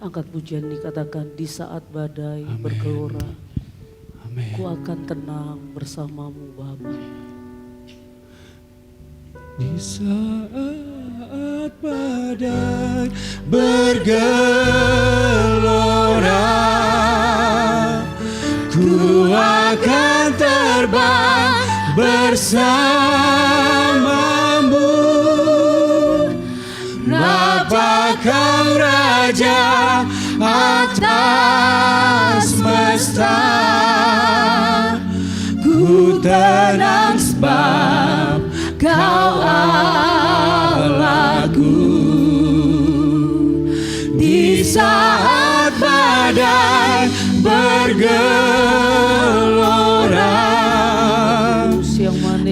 Angkat pujian dikatakan di saat badai Amin. bergelora, Amin. ku akan tenang bersamamu Bapa. Di saat badai bergelora, ku akan terbang bersamamu. Bapa kau Raja atas semesta, ku tenang sebab kau Allahku. Di saat badai bergelora,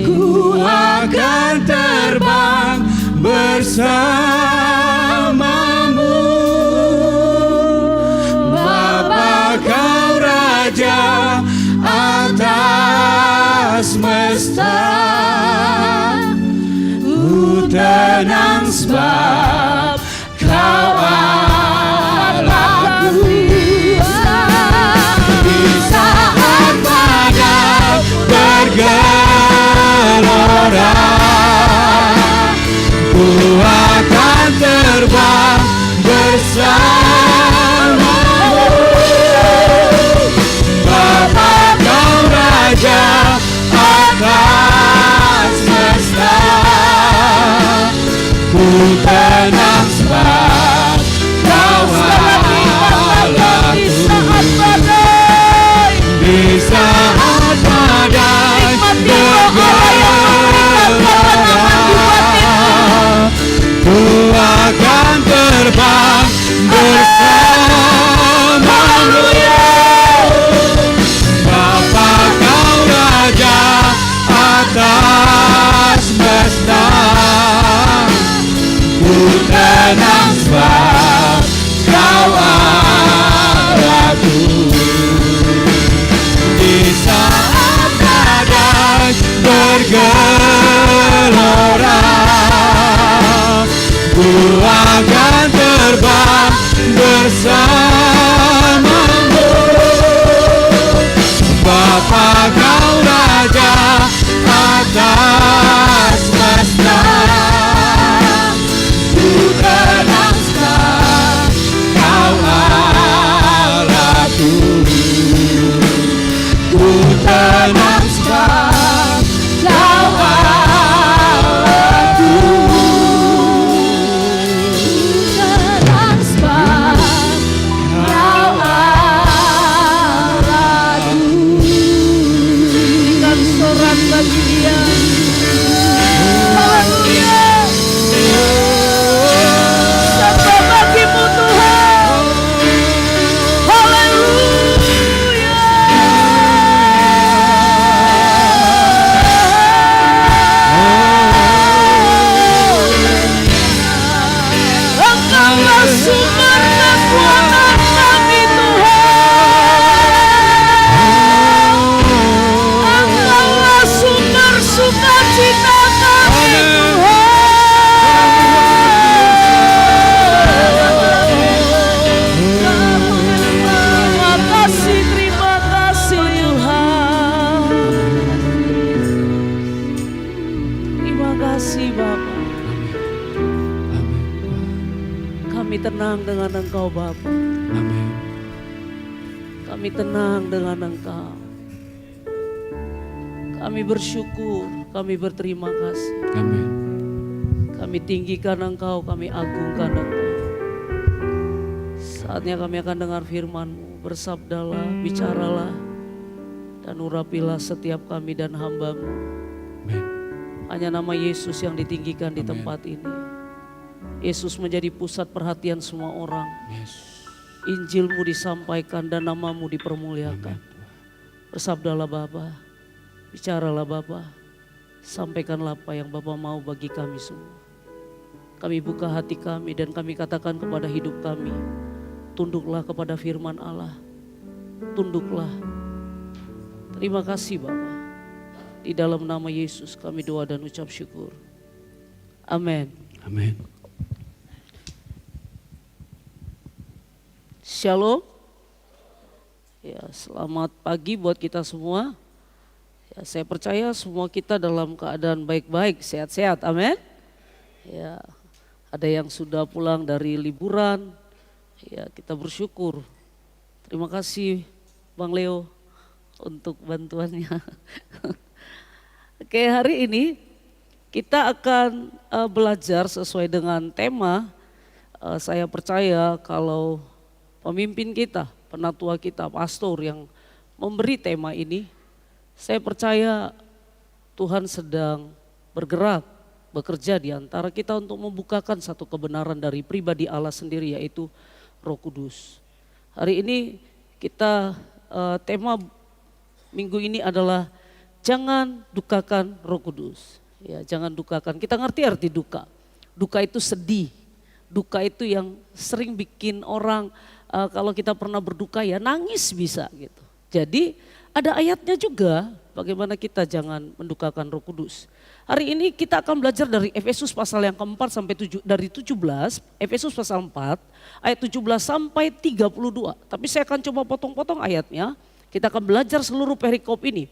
ku akan terbang bersamamu. Bapa kau Raja atas semesta, ku tenang sebab kau Allahku. Di saat badai bergelora, ku akan terbang bersamamu. Bapa kau Raja atas semesta, ku tenang sebab kau Allahku. Di saat badai bergelora, ku akan terbang bersamamu. Bapa kau Raja atas semesta, ku tenang sebab kau Allahku. Di saat badai bergelora, ku akan terbang bersamamu. Bapa kau Raja atas semesta, ku tenang sebab kau Allahku. Ku tenang sebab kau Allahku. Tenang sebab kau Allahku. Berikan sorak bagi Dia. Haleluya. Sembah bagimu Tuhan. Haleluya. Engkaulah sumber kekuatan kami Tuhan. Engkaulah sumber sukacita kami Tuhan. Terima kasih Tuhan. Terima kasih Bapa. Kami tenang dengan Engkau Bapa. Amin. Kami tenang dengan Engkau. Kami bersyukur, kami berterima kasih. Amin. Kami tinggikan Engkau, kami agungkan Engkau. Saatnya kami akan dengar firman-Mu. Bersabdalah, bicaralah, dan urapilah setiap kami dan hamba-Mu. Amin. Hanya nama Yesus yang ditinggikan di Amin. tempat ini. Yesus menjadi pusat perhatian semua orang. Yes. Injil-Mu disampaikan dan nama-Mu dipermuliakan. Amin. Bersabdalah Bapa, bicaralah Bapa, sampaikanlah apa yang Bapa mau bagi kami semua. Kami buka hati kami dan kami katakan kepada hidup kami, tunduklah kepada firman Allah, tunduklah. Terima kasih Bapa. Di dalam nama Yesus kami doa dan ucap syukur. Amin. Amin. Shalom. Ya, selamat pagi buat kita semua. Ya, saya percaya semua kita dalam keadaan baik-baik, sehat-sehat. Amin. Ya, ada yang sudah pulang dari liburan. Ya, kita bersyukur. Terima kasih Bang Leo untuk bantuannya. Oke, hari ini kita akan belajar sesuai dengan tema. Saya percaya kalau pemimpin kita, penatua kita, pastor yang memberi tema ini, saya percaya Tuhan sedang bergerak, bekerja di antara kita untuk membukakan satu kebenaran dari pribadi Allah sendiri, yaitu Roh Kudus. Hari ini kita tema minggu ini adalah jangan dukakan Roh Kudus. Ya, jangan dukakan. Kita ngerti arti duka. Duka itu sedih. Duka itu yang sering bikin orang kalau kita pernah berduka ya nangis bisa gitu. Jadi ada ayatnya juga bagaimana kita jangan mendukakan Roh Kudus. Hari ini kita akan belajar dari Efesus pasal yang keempat sampai dari 17, Efesus pasal 4 ayat 17 sampai 32. Tapi saya akan coba potong-potong ayatnya. Kita akan belajar seluruh perikop ini.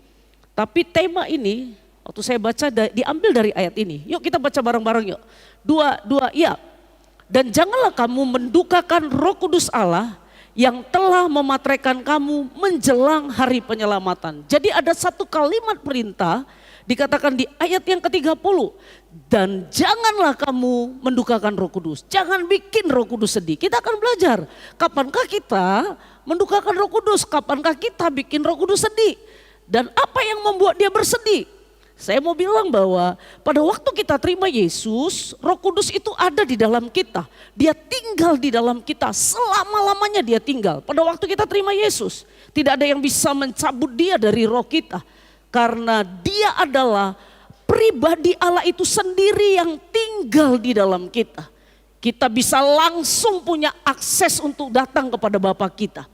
Tapi tema ini waktu saya baca diambil dari ayat ini. Yuk kita baca bareng-bareng yuk. Dua, iya. Dan janganlah kamu mendukakan Roh Kudus Allah yang telah memateraikan kamu menjelang hari penyelamatan. Jadi ada satu kalimat perintah dikatakan di ayat yang ke-30. Dan janganlah kamu mendukakan Roh Kudus. Jangan bikin Roh Kudus sedih. Kita akan belajar kapankah kita mendukakan Roh Kudus, kapankah kita bikin Roh Kudus sedih. Dan apa yang membuat dia bersedih. Saya mau bilang bahwa pada waktu kita terima Yesus, Roh Kudus itu ada di dalam kita. Dia tinggal di dalam kita, selama-lamanya dia tinggal. Pada waktu kita terima Yesus, tidak ada yang bisa mencabut dia dari roh kita. Karena dia adalah pribadi Allah itu sendiri yang tinggal di dalam kita. Kita bisa langsung punya akses untuk datang kepada Bapa kita.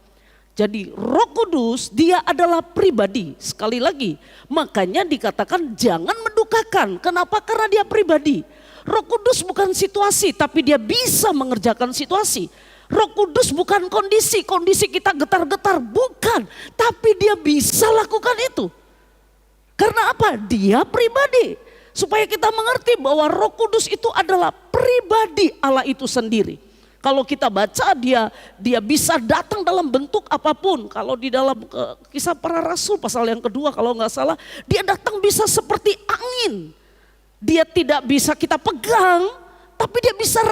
Jadi Roh Kudus dia adalah pribadi, sekali lagi makanya dikatakan jangan mendukakan. Kenapa? Karena dia pribadi. Roh Kudus bukan situasi tapi dia bisa mengerjakan situasi. Roh Kudus bukan kondisi kita getar-getar, bukan. Tapi dia bisa lakukan itu. Karena apa? Dia pribadi. Supaya kita mengerti bahwa Roh Kudus itu adalah pribadi Allah itu sendiri. Kalau kita baca dia bisa datang dalam bentuk apapun. Kalau di dalam Kisah Para Rasul pasal yang kedua kalau nggak salah, dia datang bisa seperti angin. Dia tidak bisa kita pegang, tapi dia bisa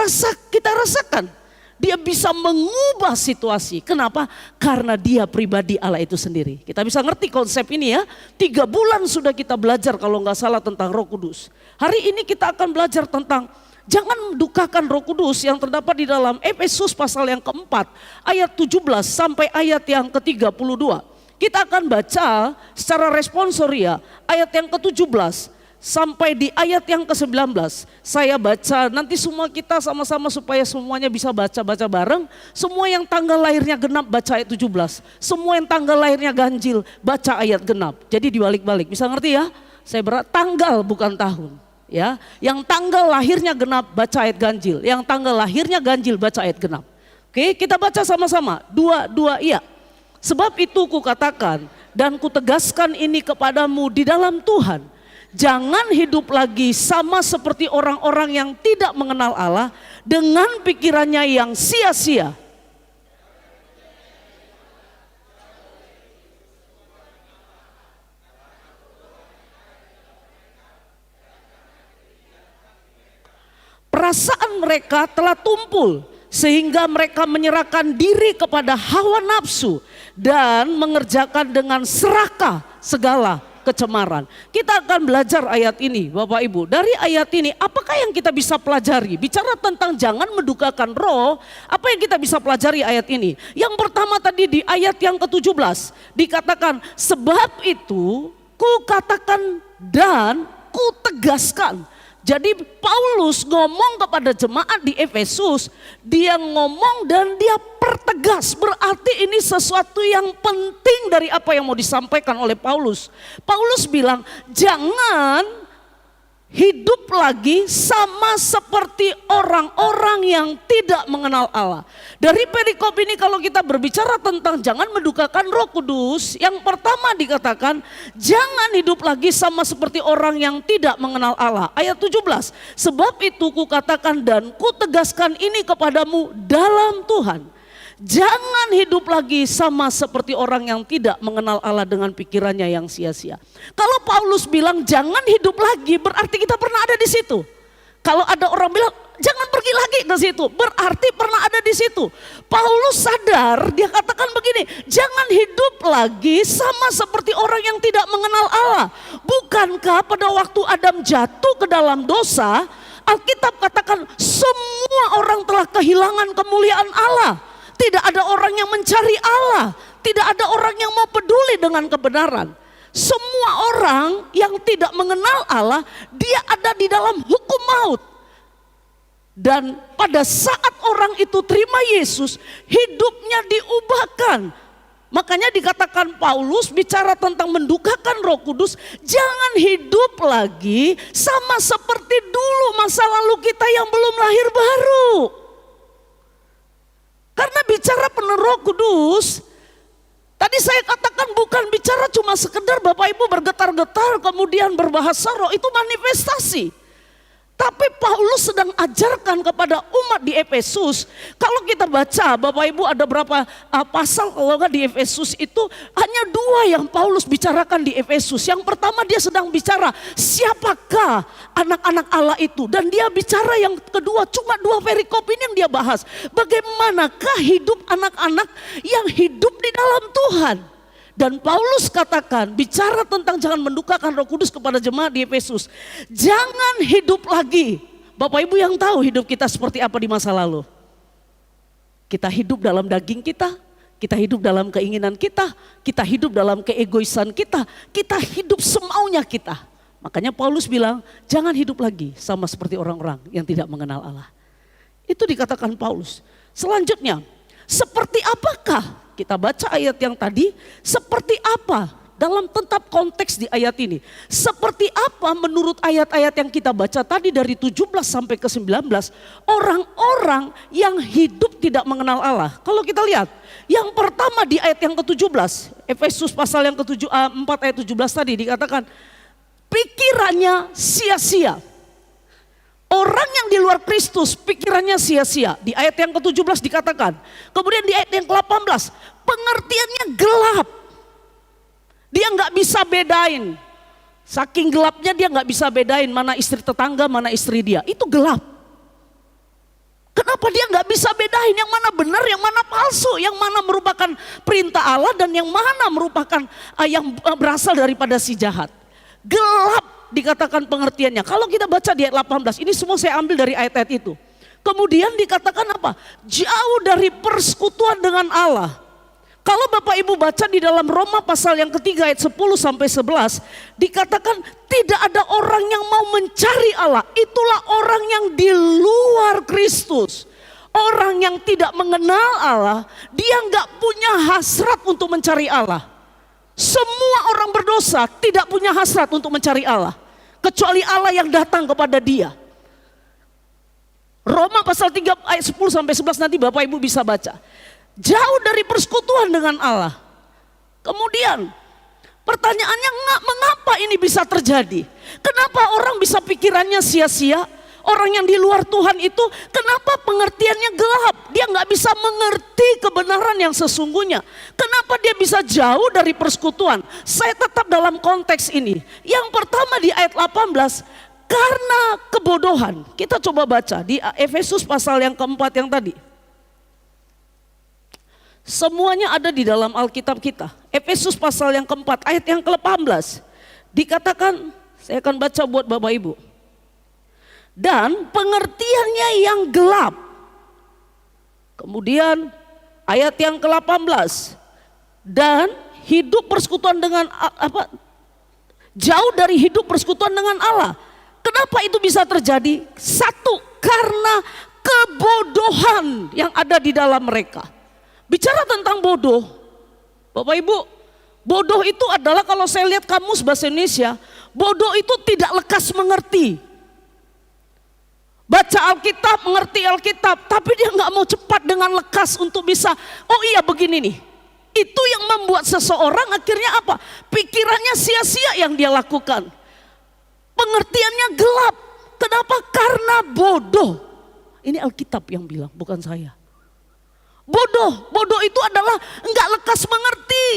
kita rasakan. Dia bisa mengubah situasi. Kenapa? Karena dia pribadi Allah itu sendiri. Kita bisa ngerti konsep ini ya. 3 bulan sudah kita belajar kalau nggak salah tentang Roh Kudus. Hari ini kita akan belajar tentang jangan mendukakan Roh Kudus yang terdapat di dalam Efesus pasal yang keempat ayat 17 sampai ayat yang ke-32. Kita akan baca secara responsoria ayat yang ke-17 sampai di ayat yang ke-19. Saya baca, nanti semua kita sama-sama supaya semuanya bisa baca-baca bareng. Semua yang tanggal lahirnya genap baca ayat 17. Semua yang tanggal lahirnya ganjil baca ayat genap. Jadi dibalik-balik, bisa ngerti ya? Saya tanggal bukan tahun. Ya, yang tanggal lahirnya genap baca ayat ganjil, yang tanggal lahirnya ganjil baca ayat genap. Oke, kita baca sama-sama. Dua, iya. Sebab itu kukatakan dan kutegaskan ini kepadamu di dalam Tuhan. Jangan hidup lagi sama seperti orang-orang yang tidak mengenal Allah dengan pikirannya yang sia-sia. Perasaan mereka telah tumpul sehingga mereka menyerahkan diri kepada hawa nafsu dan mengerjakan dengan serakah segala kecemaran. Kita akan belajar ayat ini Bapak Ibu. Dari ayat ini apakah yang kita bisa pelajari? Bicara tentang jangan mendukakan roh, apa yang kita bisa pelajari ayat ini? Yang pertama tadi di ayat yang ke-17 dikatakan sebab itu ku katakan dan ku tegaskan. Jadi Paulus ngomong kepada jemaat di Efesus, dia ngomong dan dia pertegas. Berarti ini sesuatu yang penting dari apa yang mau disampaikan oleh Paulus. Paulus bilang jangan hidup lagi sama seperti orang-orang yang tidak mengenal Allah. Dari perikop ini kalau kita berbicara tentang jangan mendukakan Roh Kudus, yang pertama dikatakan jangan hidup lagi sama seperti orang yang tidak mengenal Allah. Ayat 17, sebab itu kukatakan dan kutegaskan ini kepadamu dalam Tuhan. Jangan hidup lagi sama seperti orang yang tidak mengenal Allah dengan pikirannya yang sia-sia. Kalau Paulus bilang jangan hidup lagi, berarti kita pernah ada di situ. Kalau ada orang bilang jangan pergi lagi ke situ, berarti pernah ada di situ. Paulus sadar, dia katakan begini, jangan hidup lagi sama seperti orang yang tidak mengenal Allah. Bukankah pada waktu Adam jatuh ke dalam dosa, Alkitab katakan semua orang telah kehilangan kemuliaan Allah. Tidak ada orang yang mencari Allah. Tidak ada orang yang mau peduli dengan kebenaran. Semua orang yang tidak mengenal Allah, dia ada di dalam hukum maut. Dan pada saat orang itu terima Yesus, hidupnya diubahkan. Makanya dikatakan Paulus bicara tentang mendukakan Roh Kudus, jangan hidup lagi sama seperti dulu masa lalu kita yang belum lahir baru. Karena bicara penuh Roh Kudus, tadi saya katakan bukan bicara cuma sekedar Bapak Ibu bergetar-getar kemudian berbahasa roh, itu manifestasi. Tapi Paulus sedang ajarkan kepada umat di Efesus. Kalau kita baca Bapak Ibu ada berapa pasal kalau nggak di Efesus itu hanya 2 yang Paulus bicarakan di Efesus. Yang pertama dia sedang bicara siapakah anak-anak Allah itu. Dan dia bicara yang kedua cuma 2 perikop ini yang dia bahas. Bagaimanakah hidup anak-anak yang hidup di dalam Tuhan. Dan Paulus katakan bicara tentang jangan mendukakan Roh Kudus kepada jemaat di Efesus. Jangan hidup lagi. Bapak Ibu yang tahu hidup kita seperti apa di masa lalu. Kita hidup dalam daging kita hidup dalam keinginan kita hidup dalam keegoisan kita hidup semaunya kita. Makanya Paulus bilang jangan hidup lagi sama seperti orang-orang yang tidak mengenal Allah. Itu dikatakan Paulus. Selanjutnya, seperti apakah? Kita baca ayat yang tadi, seperti apa dalam tetap konteks di ayat ini. Seperti apa menurut ayat-ayat yang kita baca tadi dari 17 sampai ke 19, orang-orang yang hidup tidak mengenal Allah. Kalau kita lihat, yang pertama di ayat yang ke-17, Efesus pasal yang ke-4 ayat 17 tadi dikatakan, pikirannya sia-sia. Orang yang di luar Kristus pikirannya sia-sia. Di ayat yang ke-17 dikatakan. Kemudian di ayat yang ke-18 pengertiannya gelap. Dia nggak bisa bedain. Saking gelapnya dia nggak bisa bedain mana istri tetangga, mana istri dia. Itu gelap. Kenapa dia nggak bisa bedain yang mana benar, yang mana palsu, yang mana merupakan perintah Allah dan yang mana merupakan yang berasal daripada si jahat. Gelap. Dikatakan pengertiannya. Kalau kita baca di ayat 18, ini semua saya ambil dari ayat-ayat itu. Kemudian dikatakan apa? Jauh dari persekutuan dengan Allah. Kalau Bapak Ibu baca di dalam Roma pasal yang ketiga ayat 10 sampai 11, dikatakan tidak ada orang yang mau mencari Allah. Itulah orang yang di luar Kristus. Orang yang tidak mengenal Allah, dia nggak punya hasrat untuk mencari Allah. Semua orang berdosa tidak punya hasrat untuk mencari Allah. Kecuali Allah yang datang kepada dia. Roma pasal 3 ayat 10 sampai 11 nanti Bapak Ibu bisa baca. Jauh dari persekutuan dengan Allah. Kemudian pertanyaannya mengapa ini bisa terjadi? Kenapa orang bisa pikirannya sia-sia? Orang yang di luar Tuhan itu kenapa pengertiannya gelap? Dia nggak bisa mengerti kebenaran yang sesungguhnya. Kenapa dia bisa jauh dari persekutuan? Saya tetap dalam konteks ini. Yang pertama di ayat 18, karena kebodohan. Kita coba baca di Efesus pasal yang keempat yang tadi. Semuanya ada di dalam Alkitab kita. Efesus pasal yang keempat ayat yang ke-18. Dikatakan, saya akan baca buat Bapak Ibu. Dan pengertiannya yang gelap. Kemudian ayat yang ke-18. Dan hidup persekutuan dengan apa? Jauh dari hidup persekutuan dengan Allah. Kenapa itu bisa terjadi? Satu, karena kebodohan yang ada di dalam mereka. Bicara tentang bodoh, Bapak Ibu, bodoh itu adalah kalau saya lihat kamus bahasa Indonesia, Bodoh itu tidak lekas mengerti. Baca Alkitab, mengerti Alkitab, tapi dia nggak mau cepat dengan lekas untuk bisa, oh iya begini nih. Itu yang membuat seseorang akhirnya apa? Pikirannya sia-sia yang dia lakukan. Pengertiannya gelap. Kenapa? Karena bodoh. Ini Alkitab yang bilang, bukan saya. Bodoh itu adalah nggak lekas mengerti,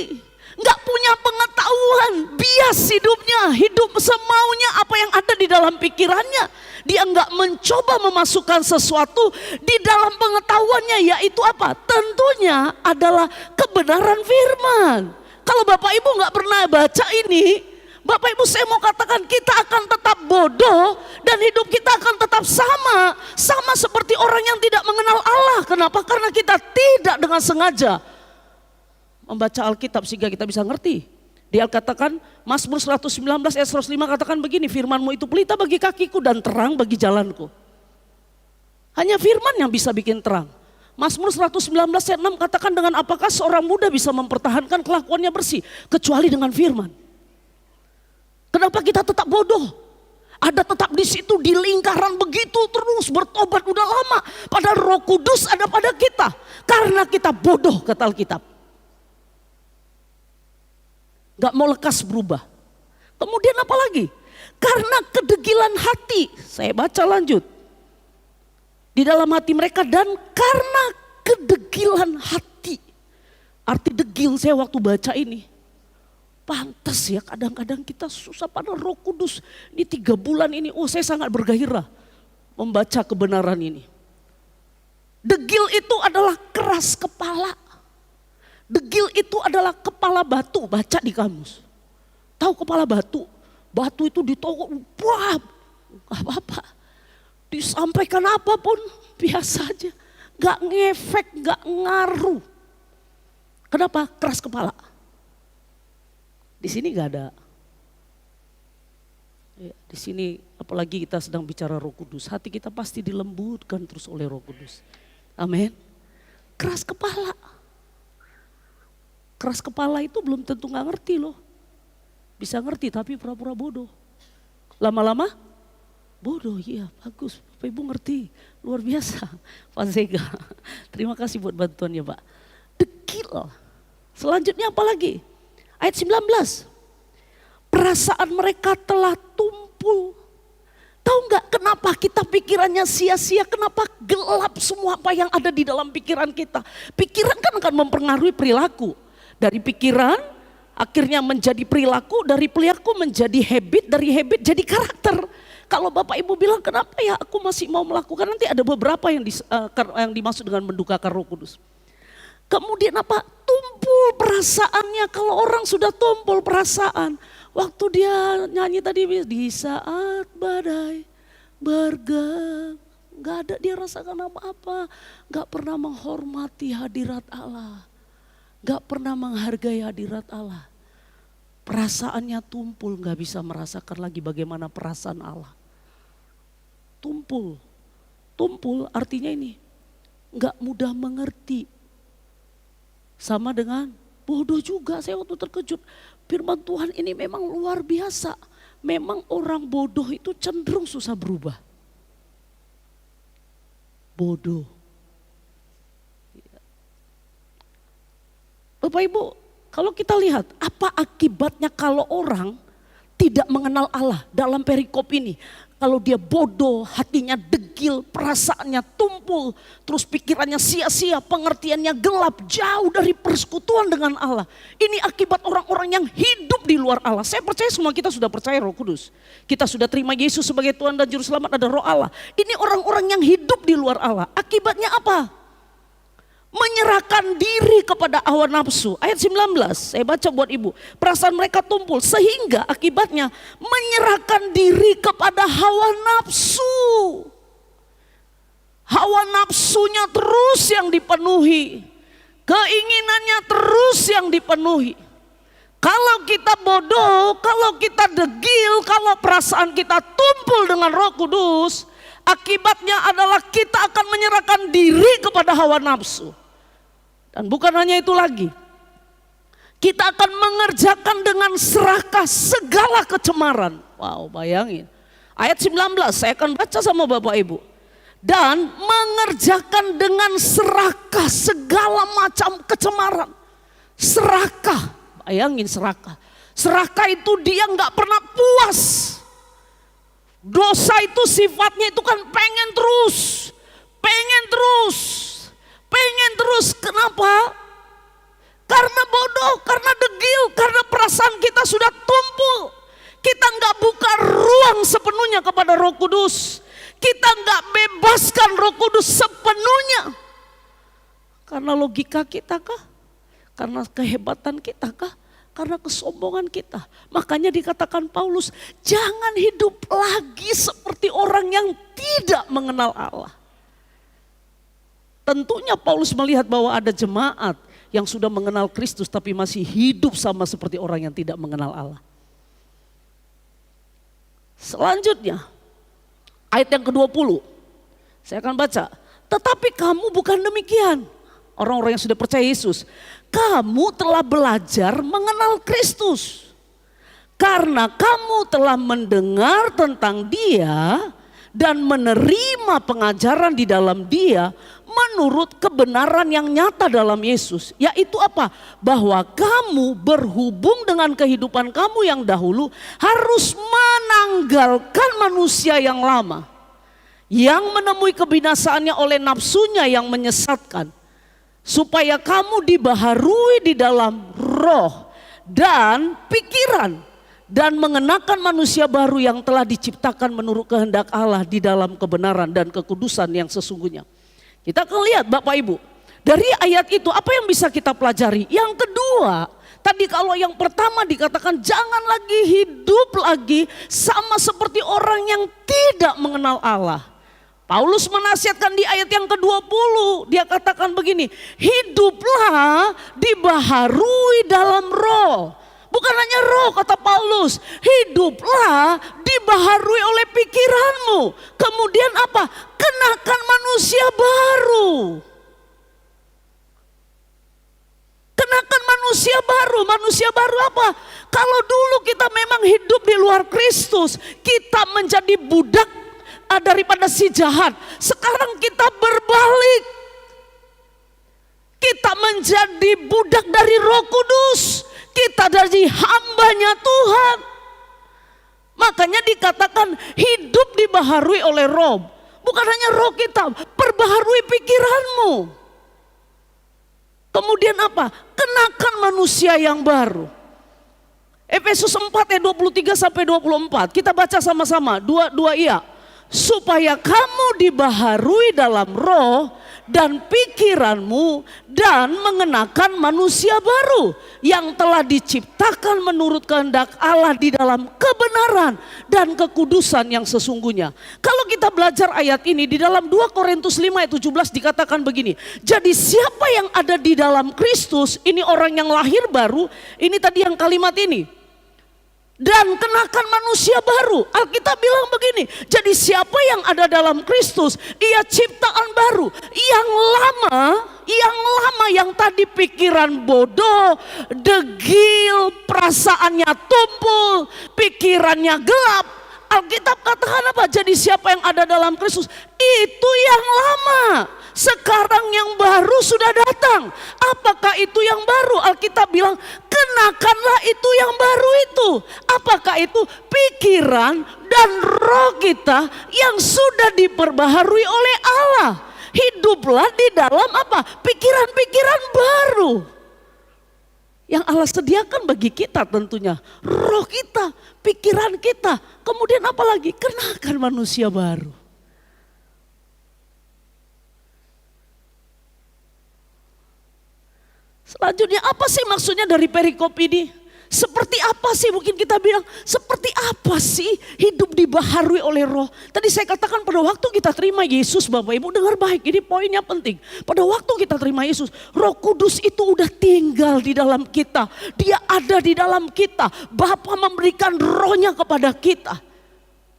nggak punya pengetahuan, bias hidupnya, hidup semaunya apa yang ada di dalam pikirannya. Dia nggak mencoba memasukkan sesuatu di dalam pengetahuannya, yaitu apa? Tentunya adalah kebenaran firman. Kalau Bapak Ibu nggak pernah baca ini, Bapak Ibu saya mau katakan kita akan tetap bodoh dan hidup kita akan tetap sama seperti orang yang tidak mengenal Allah. Kenapa? Karena kita tidak dengan sengaja membaca Alkitab sehingga kita bisa ngerti. Dia katakan Mazmur 119 ayat 105 katakan begini, firman-Mu itu pelita bagi kakiku dan terang bagi jalanku. Hanya firman yang bisa bikin terang. Mazmur 119 ayat 6 katakan dengan apakah seorang muda bisa mempertahankan kelakuannya bersih kecuali dengan firman. Kenapa kita tetap bodoh? Ada tetap di situ di lingkaran begitu terus bertobat udah lama. Padahal Roh Kudus ada pada kita. Karena kita bodoh kata Alkitab. Gak mau lekas berubah. Kemudian apa lagi? Karena kedegilan hati. Saya baca lanjut. Di dalam hati mereka dan karena kedegilan hati. Arti degil saya waktu baca ini. Pantas ya kadang-kadang kita susah pada Roh Kudus. Ini 3 bulan ini, saya sangat bergairah membaca kebenaran ini. Degil itu adalah keras kepala. Degil itu adalah kepala batu, baca di kamus. Tahu kepala batu? Batu itu ditokok, wah gak apa-apa. Disampaikan apapun biasa aja. Gak ngefek, gak ngaruh. Kenapa? Keras kepala. Di sini gak ada. Ya, di sini apalagi kita sedang bicara Roh Kudus, hati kita pasti dilembutkan terus oleh Roh Kudus. Amin. Keras kepala. Keras kepala itu belum tentu gak ngerti loh. Bisa ngerti tapi pura-pura bodoh. Lama-lama bodoh, iya bagus. Bapak Ibu ngerti, luar biasa. Pak Zega, terima kasih buat bantuannya Pak. Degil. Selanjutnya apa lagi? Ayat 19, perasaan mereka telah tumpul. Tahu nggak kenapa kita pikirannya sia-sia, kenapa gelap semua apa yang ada di dalam pikiran kita. Pikiran kan akan mempengaruhi perilaku. Dari pikiran akhirnya menjadi perilaku, dari perilaku menjadi habit, dari habit jadi karakter. Kalau Bapak Ibu bilang kenapa ya aku masih mau melakukan, nanti ada beberapa yang dimaksud dengan mendukakan Roh Kudus. Kemudian apa? Tumpul perasaannya. Kalau orang sudah tumpul perasaan. Waktu dia nyanyi tadi, di saat badai bergema. Gak ada dia rasakan apa-apa. Gak pernah menghormati hadirat Allah. Gak pernah menghargai hadirat Allah. Perasaannya tumpul, gak bisa merasakan lagi bagaimana perasaan Allah. Tumpul. Tumpul artinya ini. Gak mudah mengerti. Sama dengan bodoh juga, saya waktu terkejut. Firman Tuhan ini memang luar biasa. Memang orang bodoh itu cenderung susah berubah. Bodoh. Bapak Ibu, kalau kita lihat apa akibatnya kalau orang tidak mengenal Allah dalam perikop ini. Kalau dia bodoh, hatinya degil, perasaannya tumpul, terus pikirannya sia-sia, pengertiannya gelap, jauh dari persekutuan dengan Allah. Ini akibat orang-orang yang hidup di luar Allah. Saya percaya semua kita sudah percaya Roh Kudus. Kita sudah terima Yesus sebagai Tuhan dan Juru Selamat, ada Roh Allah. Ini orang-orang yang hidup di luar Allah. Akibatnya apa? Menyerahkan diri kepada hawa nafsu. Ayat 19, saya baca buat ibu. Perasaan mereka tumpul sehingga akibatnya menyerahkan diri kepada hawa nafsu. Hawa nafsunya terus yang dipenuhi. Keinginannya terus yang dipenuhi. Kalau kita bodoh, kalau kita degil, kalau perasaan kita tumpul dengan Roh Kudus, akibatnya adalah kita akan menyerahkan diri kepada hawa nafsu. Dan bukan hanya itu lagi. Kita akan mengerjakan dengan serakah segala kecemaran. Wow, bayangin. Ayat 19 saya akan baca sama Bapak Ibu. Dan mengerjakan dengan serakah segala macam kecemaran. Serakah, bayangin serakah. Serakah itu dia nggak pernah puas. Dosa itu sifatnya itu kan pengen terus. Pengen terus. Pengen terus, kenapa? Karena bodoh, karena degil, karena perasaan kita sudah tumpul. Kita nggak buka ruang sepenuhnya kepada Roh Kudus. Kita nggak bebaskan Roh Kudus sepenuhnya. Karena logika kita kah? Karena kehebatan kita kah? Karena kesombongan kita. Makanya dikatakan Paulus, jangan hidup lagi seperti orang yang tidak mengenal Allah. Tentunya Paulus melihat bahwa ada jemaat yang sudah mengenal Kristus tapi masih hidup sama seperti orang yang tidak mengenal Allah. Selanjutnya, ayat yang ke-20, saya akan baca. Tetapi kamu bukan demikian, orang-orang yang sudah percaya Yesus. Kamu telah belajar mengenal Kristus. Karena kamu telah mendengar tentang Dia dan menerima pengajaran di dalam Dia menurut kebenaran yang nyata dalam Yesus. Yaitu apa? Bahwa kamu berhubung dengan kehidupan kamu yang dahulu harus menanggalkan manusia yang lama. Yang menemui kebinasaannya oleh nafsunya yang menyesatkan. Supaya kamu dibaharui di dalam roh dan pikiran. Dan mengenakan manusia baru yang telah diciptakan menurut kehendak Allah di dalam kebenaran dan kekudusan yang sesungguhnya. Kita akan lihat Bapak Ibu, dari ayat itu apa yang bisa kita pelajari? Yang kedua, tadi kalau yang pertama dikatakan jangan lagi hidup lagi sama seperti orang yang tidak mengenal Allah. Paulus menasihatkan di ayat yang ke-20, dia katakan begini, hiduplah dibaharui dalam roh. Bukan hanya roh kata Paulus, hiduplah dibaharui oleh pikiranmu. Kemudian apa? Kenakan manusia baru. Kenakan manusia baru apa? Kalau dulu kita memang hidup di luar Kristus, kita menjadi budak daripada si jahat. Sekarang kita berbalik. Kita menjadi budak dari Roh Kudus. Kita dari hambanya Tuhan. Makanya dikatakan hidup dibaharui oleh roh. Bukan hanya roh kita, perbaharui pikiranmu. Kemudian apa? Kenakan manusia yang baru. Efesus 4 ayat 23 sampai 24. Kita baca sama-sama, dua iya. Supaya kamu dibaharui dalam roh dan pikiranmu dan mengenakan manusia baru yang telah diciptakan menurut kehendak Allah di dalam kebenaran dan kekudusan yang sesungguhnya. Kalau kita belajar ayat ini di dalam 2 Korintus 5 ayat 17 dikatakan begini. Jadi siapa yang ada di dalam Kristus, ini orang yang lahir baru, ini tadi yang kalimat ini. Dan kenakan manusia baru. Alkitab bilang begini, jadi siapa yang ada dalam Kristus, ia ciptaan baru. Yang lama yang tadi pikiran bodoh, degil, perasaannya tumpul, pikirannya gelap. Alkitab katakan apa? Jadi siapa yang ada dalam Kristus, itu yang lama. Sekarang yang baru sudah datang. Apakah itu yang baru? Alkitab bilang kenakanlah itu yang baru itu. Apakah itu? Pikiran dan roh kita yang sudah diperbaharui oleh Allah. Hiduplah di dalam apa? Pikiran-pikiran baru. Yang Allah sediakan bagi kita tentunya. Roh kita, pikiran kita. Kemudian apa lagi? Kenakan manusia baru. Selanjutnya apa sih maksudnya dari perikop ini? Seperti apa sih mungkin kita bilang, seperti apa sih hidup dibaharui oleh roh? Tadi saya katakan pada waktu kita terima Yesus, Bapak Ibu dengar baik, ini poinnya penting. Pada waktu kita terima Yesus, Roh Kudus itu udah tinggal di dalam kita. Dia ada di dalam kita. Bapa memberikan rohnya kepada kita.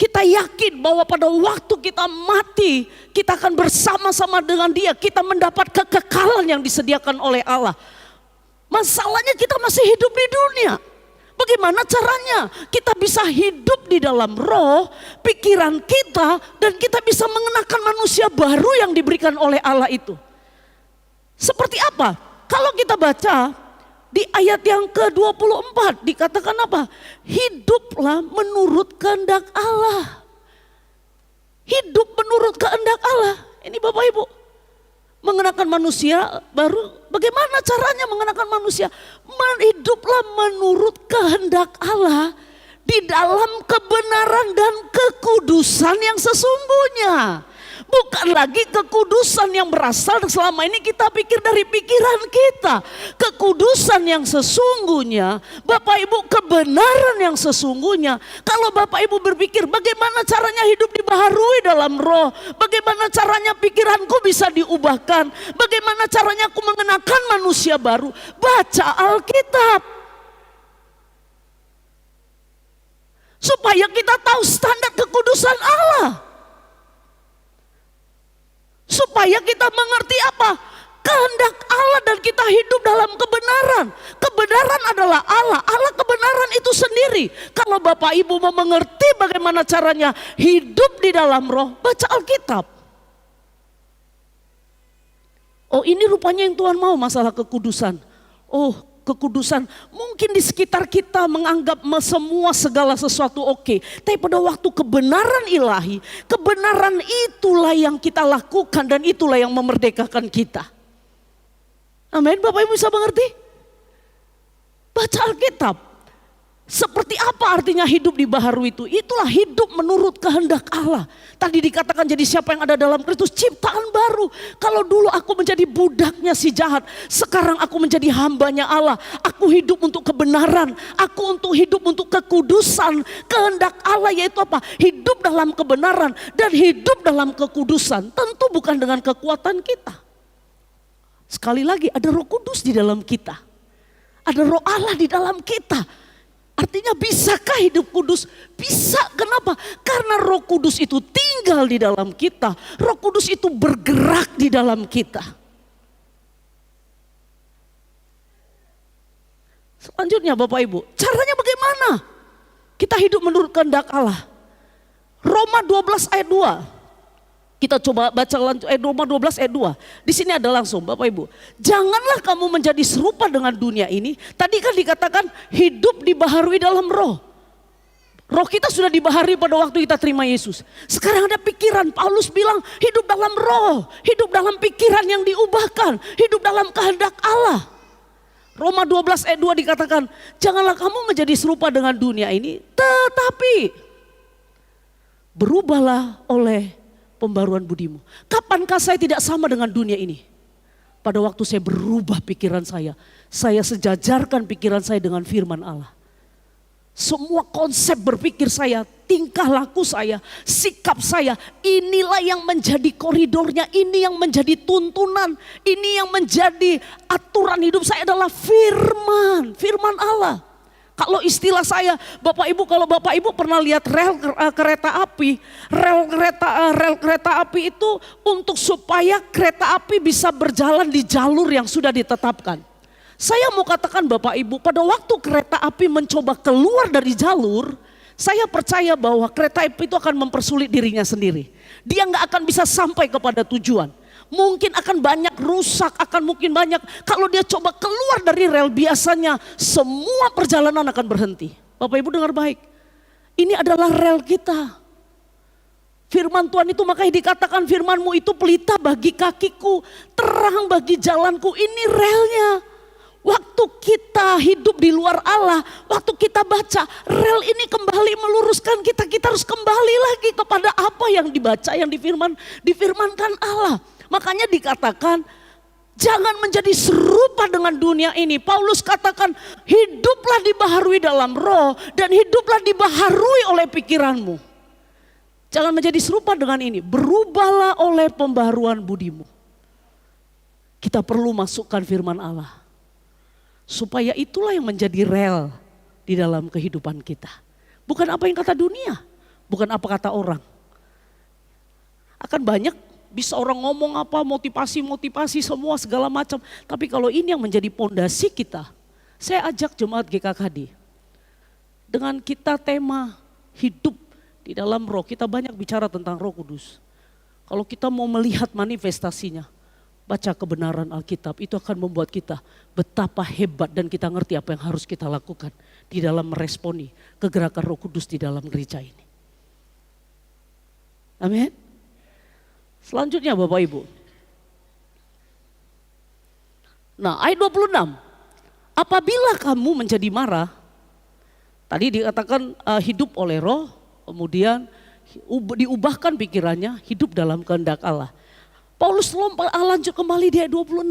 Kita yakin bahwa pada waktu kita mati, kita akan bersama-sama dengan Dia. Kita mendapat kekekalan yang disediakan oleh Allah. Masalahnya kita masih hidup di dunia. Bagaimana caranya kita bisa hidup di dalam roh, pikiran kita, dan kita bisa mengenakan manusia baru yang diberikan oleh Allah itu. Seperti apa? Kalau kita baca di ayat yang ke-24 dikatakan apa? Hiduplah menurut kehendak Allah. Hidup menurut kehendak Allah. Ini Bapak Ibu, mengenakan manusia baru. Bagaimana caranya mengenakan manusia? Hiduplah menurut kehendak Allah di dalam kebenaran dan kekudusan yang sesungguhnya. Bukan lagi kekudusan yang berasal selama ini kita pikir dari pikiran kita. Kekudusan yang sesungguhnya, Bapak Ibu, kebenaran yang sesungguhnya. Kalau Bapak Ibu berpikir bagaimana caranya hidup dibaharui dalam roh, bagaimana caranya pikiranku bisa diubahkan, bagaimana caranya aku mengenakan manusia baru, baca Alkitab. Supaya kita tahu standar kekudusan Allah. Supaya kita mengerti apa? Kehendak Allah dan kita hidup dalam kebenaran. Kebenaran adalah Allah. Allah kebenaran itu sendiri. Kalau Bapak Ibu mau mengerti bagaimana caranya hidup di dalam roh, baca Alkitab. Oh, ini rupanya yang Tuhan mau, masalah kekudusan. Oh, kekudusan. Mungkin di sekitar kita menganggap semua segala sesuatu oke. Tapi pada waktu kebenaran ilahi, kebenaran itulah yang kita lakukan dan itulah yang memerdekakan kita. Amin, Bapak Ibu bisa mengerti? Baca Alkitab. Seperti apa artinya hidup dibaharui itu? Itulah hidup menurut kehendak Allah. Tadi dikatakan jadi siapa yang ada dalam Kristus, ciptaan baru. Kalau dulu aku menjadi budaknya si jahat, sekarang aku menjadi hambanya Allah. Aku hidup untuk kebenaran, aku untuk hidup untuk kekudusan. Kehendak Allah yaitu apa? Hidup dalam kebenaran dan hidup dalam kekudusan. Tentu bukan dengan kekuatan kita. Sekali lagi, ada Roh Kudus di dalam kita. Ada Roh Allah di dalam kita. Artinya bisakah hidup kudus? Bisa. Kenapa? Karena Roh Kudus itu tinggal di dalam kita. Roh Kudus itu bergerak di dalam kita. Selanjutnya Bapak Ibu, caranya bagaimana? Kita hidup menurut kehendak Allah. Roma 12 ayat 2. Kita coba baca Roma 12 ayat 2. Di sini ada langsung Bapak Ibu. Janganlah kamu menjadi serupa dengan dunia ini. Tadi kan dikatakan hidup dibaharui dalam roh. Roh kita sudah dibaharui pada waktu kita terima Yesus. Sekarang ada pikiran. Paulus bilang hidup dalam roh. Hidup dalam pikiran yang diubahkan. Hidup dalam kehendak Allah. Roma 12 ayat 2 dikatakan, janganlah kamu menjadi serupa dengan dunia ini. Tetapi berubahlah oleh pembaruan budimu. Kapankah saya tidak sama dengan dunia ini? Pada waktu saya berubah pikiran saya sejajarkan pikiran saya dengan firman Allah. Semua konsep berpikir saya, tingkah laku saya, sikap saya, inilah yang menjadi koridornya, ini yang menjadi tuntunan, ini yang menjadi aturan hidup saya adalah firman Allah. Kalau istilah saya, Bapak Ibu, kalau Bapak Ibu pernah lihat rel kereta api, rel kereta api itu untuk supaya kereta api bisa berjalan di jalur yang sudah ditetapkan. Saya mau katakan Bapak Ibu, pada waktu kereta api mencoba keluar dari jalur, saya percaya bahwa kereta api itu akan mempersulit dirinya sendiri. Dia nggak akan bisa sampai kepada tujuan. Mungkin akan banyak rusak, akan mungkin banyak. Kalau dia coba keluar dari rel biasanya semua perjalanan akan berhenti. Bapak Ibu dengar baik. Ini adalah rel kita. Firman Tuhan itu makanya dikatakan firman-Mu itu pelita bagi kakiku, terang bagi jalanku. Ini relnya. Waktu kita hidup di luar Allah, waktu kita baca, rel ini kembali meluruskan kita. Kita harus kembali lagi kepada apa yang dibaca, yang difirmankan Allah. Makanya dikatakan jangan menjadi serupa dengan dunia ini. Paulus katakan hiduplah dibaharui dalam roh dan hiduplah dibaharui oleh pikiranmu. Jangan menjadi serupa dengan ini. Berubahlah oleh pembaharuan budimu. Kita perlu masukkan firman Allah. Supaya itulah yang menjadi rel di dalam kehidupan kita. Bukan apa yang kata dunia. Bukan apa kata orang. Akan banyak bisa orang ngomong apa, motivasi semua segala macam. Tapi kalau ini yang menjadi pondasi kita, saya ajak jemaat GKKD. dengan kita tema hidup di dalam roh. Kita banyak bicara tentang Roh Kudus. Kalau kita mau melihat manifestasinya, baca kebenaran Alkitab, itu akan membuat kita betapa hebat dan kita ngerti apa yang harus kita lakukan di dalam meresponi kegerakan Roh Kudus di dalam gereja ini. Amin. Selanjutnya Bapak Ibu. Nah, ayat 26. Apabila kamu menjadi marah, tadi dikatakan hidup oleh roh, kemudian diubahkan pikirannya, hidup dalam kehendak Allah. Paulus lanjut kembali di ayat 26.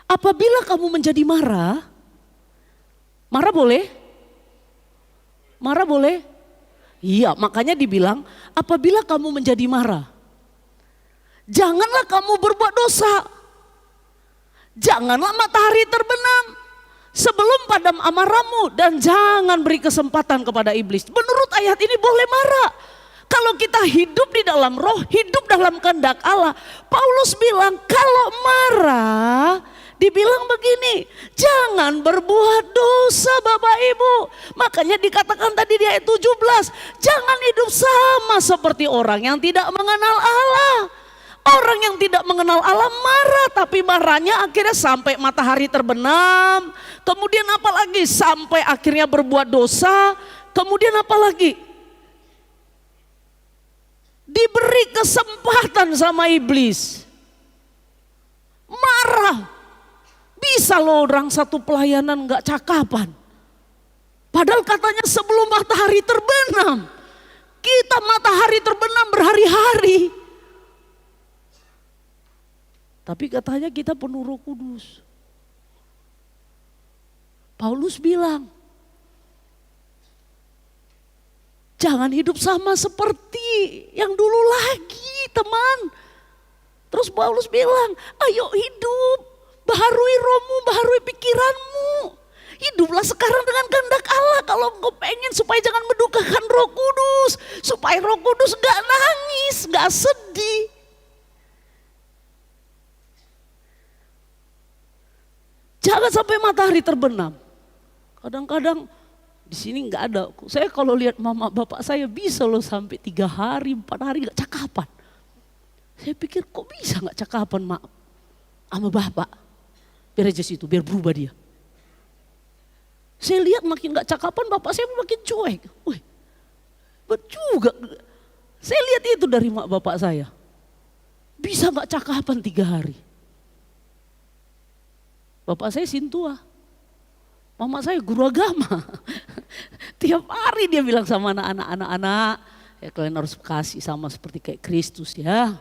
Apabila kamu menjadi marah, marah boleh? Marah boleh? Iya, makanya dibilang apabila kamu menjadi marah, janganlah kamu berbuat dosa. Janganlah matahari terbenam sebelum padam amarahmu, dan jangan beri kesempatan kepada iblis. Menurut ayat ini boleh marah. Kalau kita hidup di dalam roh, hidup dalam kehendak Allah. Paulus bilang kalau marah, dibilang begini, jangan berbuat dosa Bapak Ibu. Makanya dikatakan tadi di ayat 17, jangan hidup sama seperti orang yang tidak mengenal Allah. Orang yang tidak mengenal Allah marah, tapi marahnya akhirnya sampai matahari terbenam. Kemudian apalagi sampai akhirnya berbuat dosa. Kemudian apalagi diberi kesempatan sama iblis. Marah. Bisa loh orang satu pelayanan gak cakapan. Padahal katanya sebelum matahari terbenam. Kita matahari terbenam berhari-hari. Tapi katanya kita penuh Roh Kudus. Paulus bilang, jangan hidup sama seperti yang dulu lagi teman. Terus Paulus bilang, ayo hidup, baharui rohmu, baharui pikiranmu. Hiduplah sekarang dengan kehendak Allah. Kalau engkau pengen supaya jangan mendukakan Roh Kudus. Supaya Roh Kudus gak nangis, gak sedih. Jangan sampai matahari terbenam. Kadang-kadang di sini nggak ada. Saya kalau lihat mama bapak saya bisa loh sampai 3 hari, 4 hari nggak cakapan. Saya pikir kok bisa nggak cakapan mak sama bapak. Biar aja situ, biar berubah dia. Saya lihat makin nggak cakapan bapak saya makin cuek. Wih, juga. Saya lihat itu dari mak bapak saya. Bisa nggak cakapan 3 hari. Bapak saya sintua, mama saya guru agama. Tiap hari dia bilang sama anak-anak, ya kalian harus kasih sama seperti kayak Kristus ya.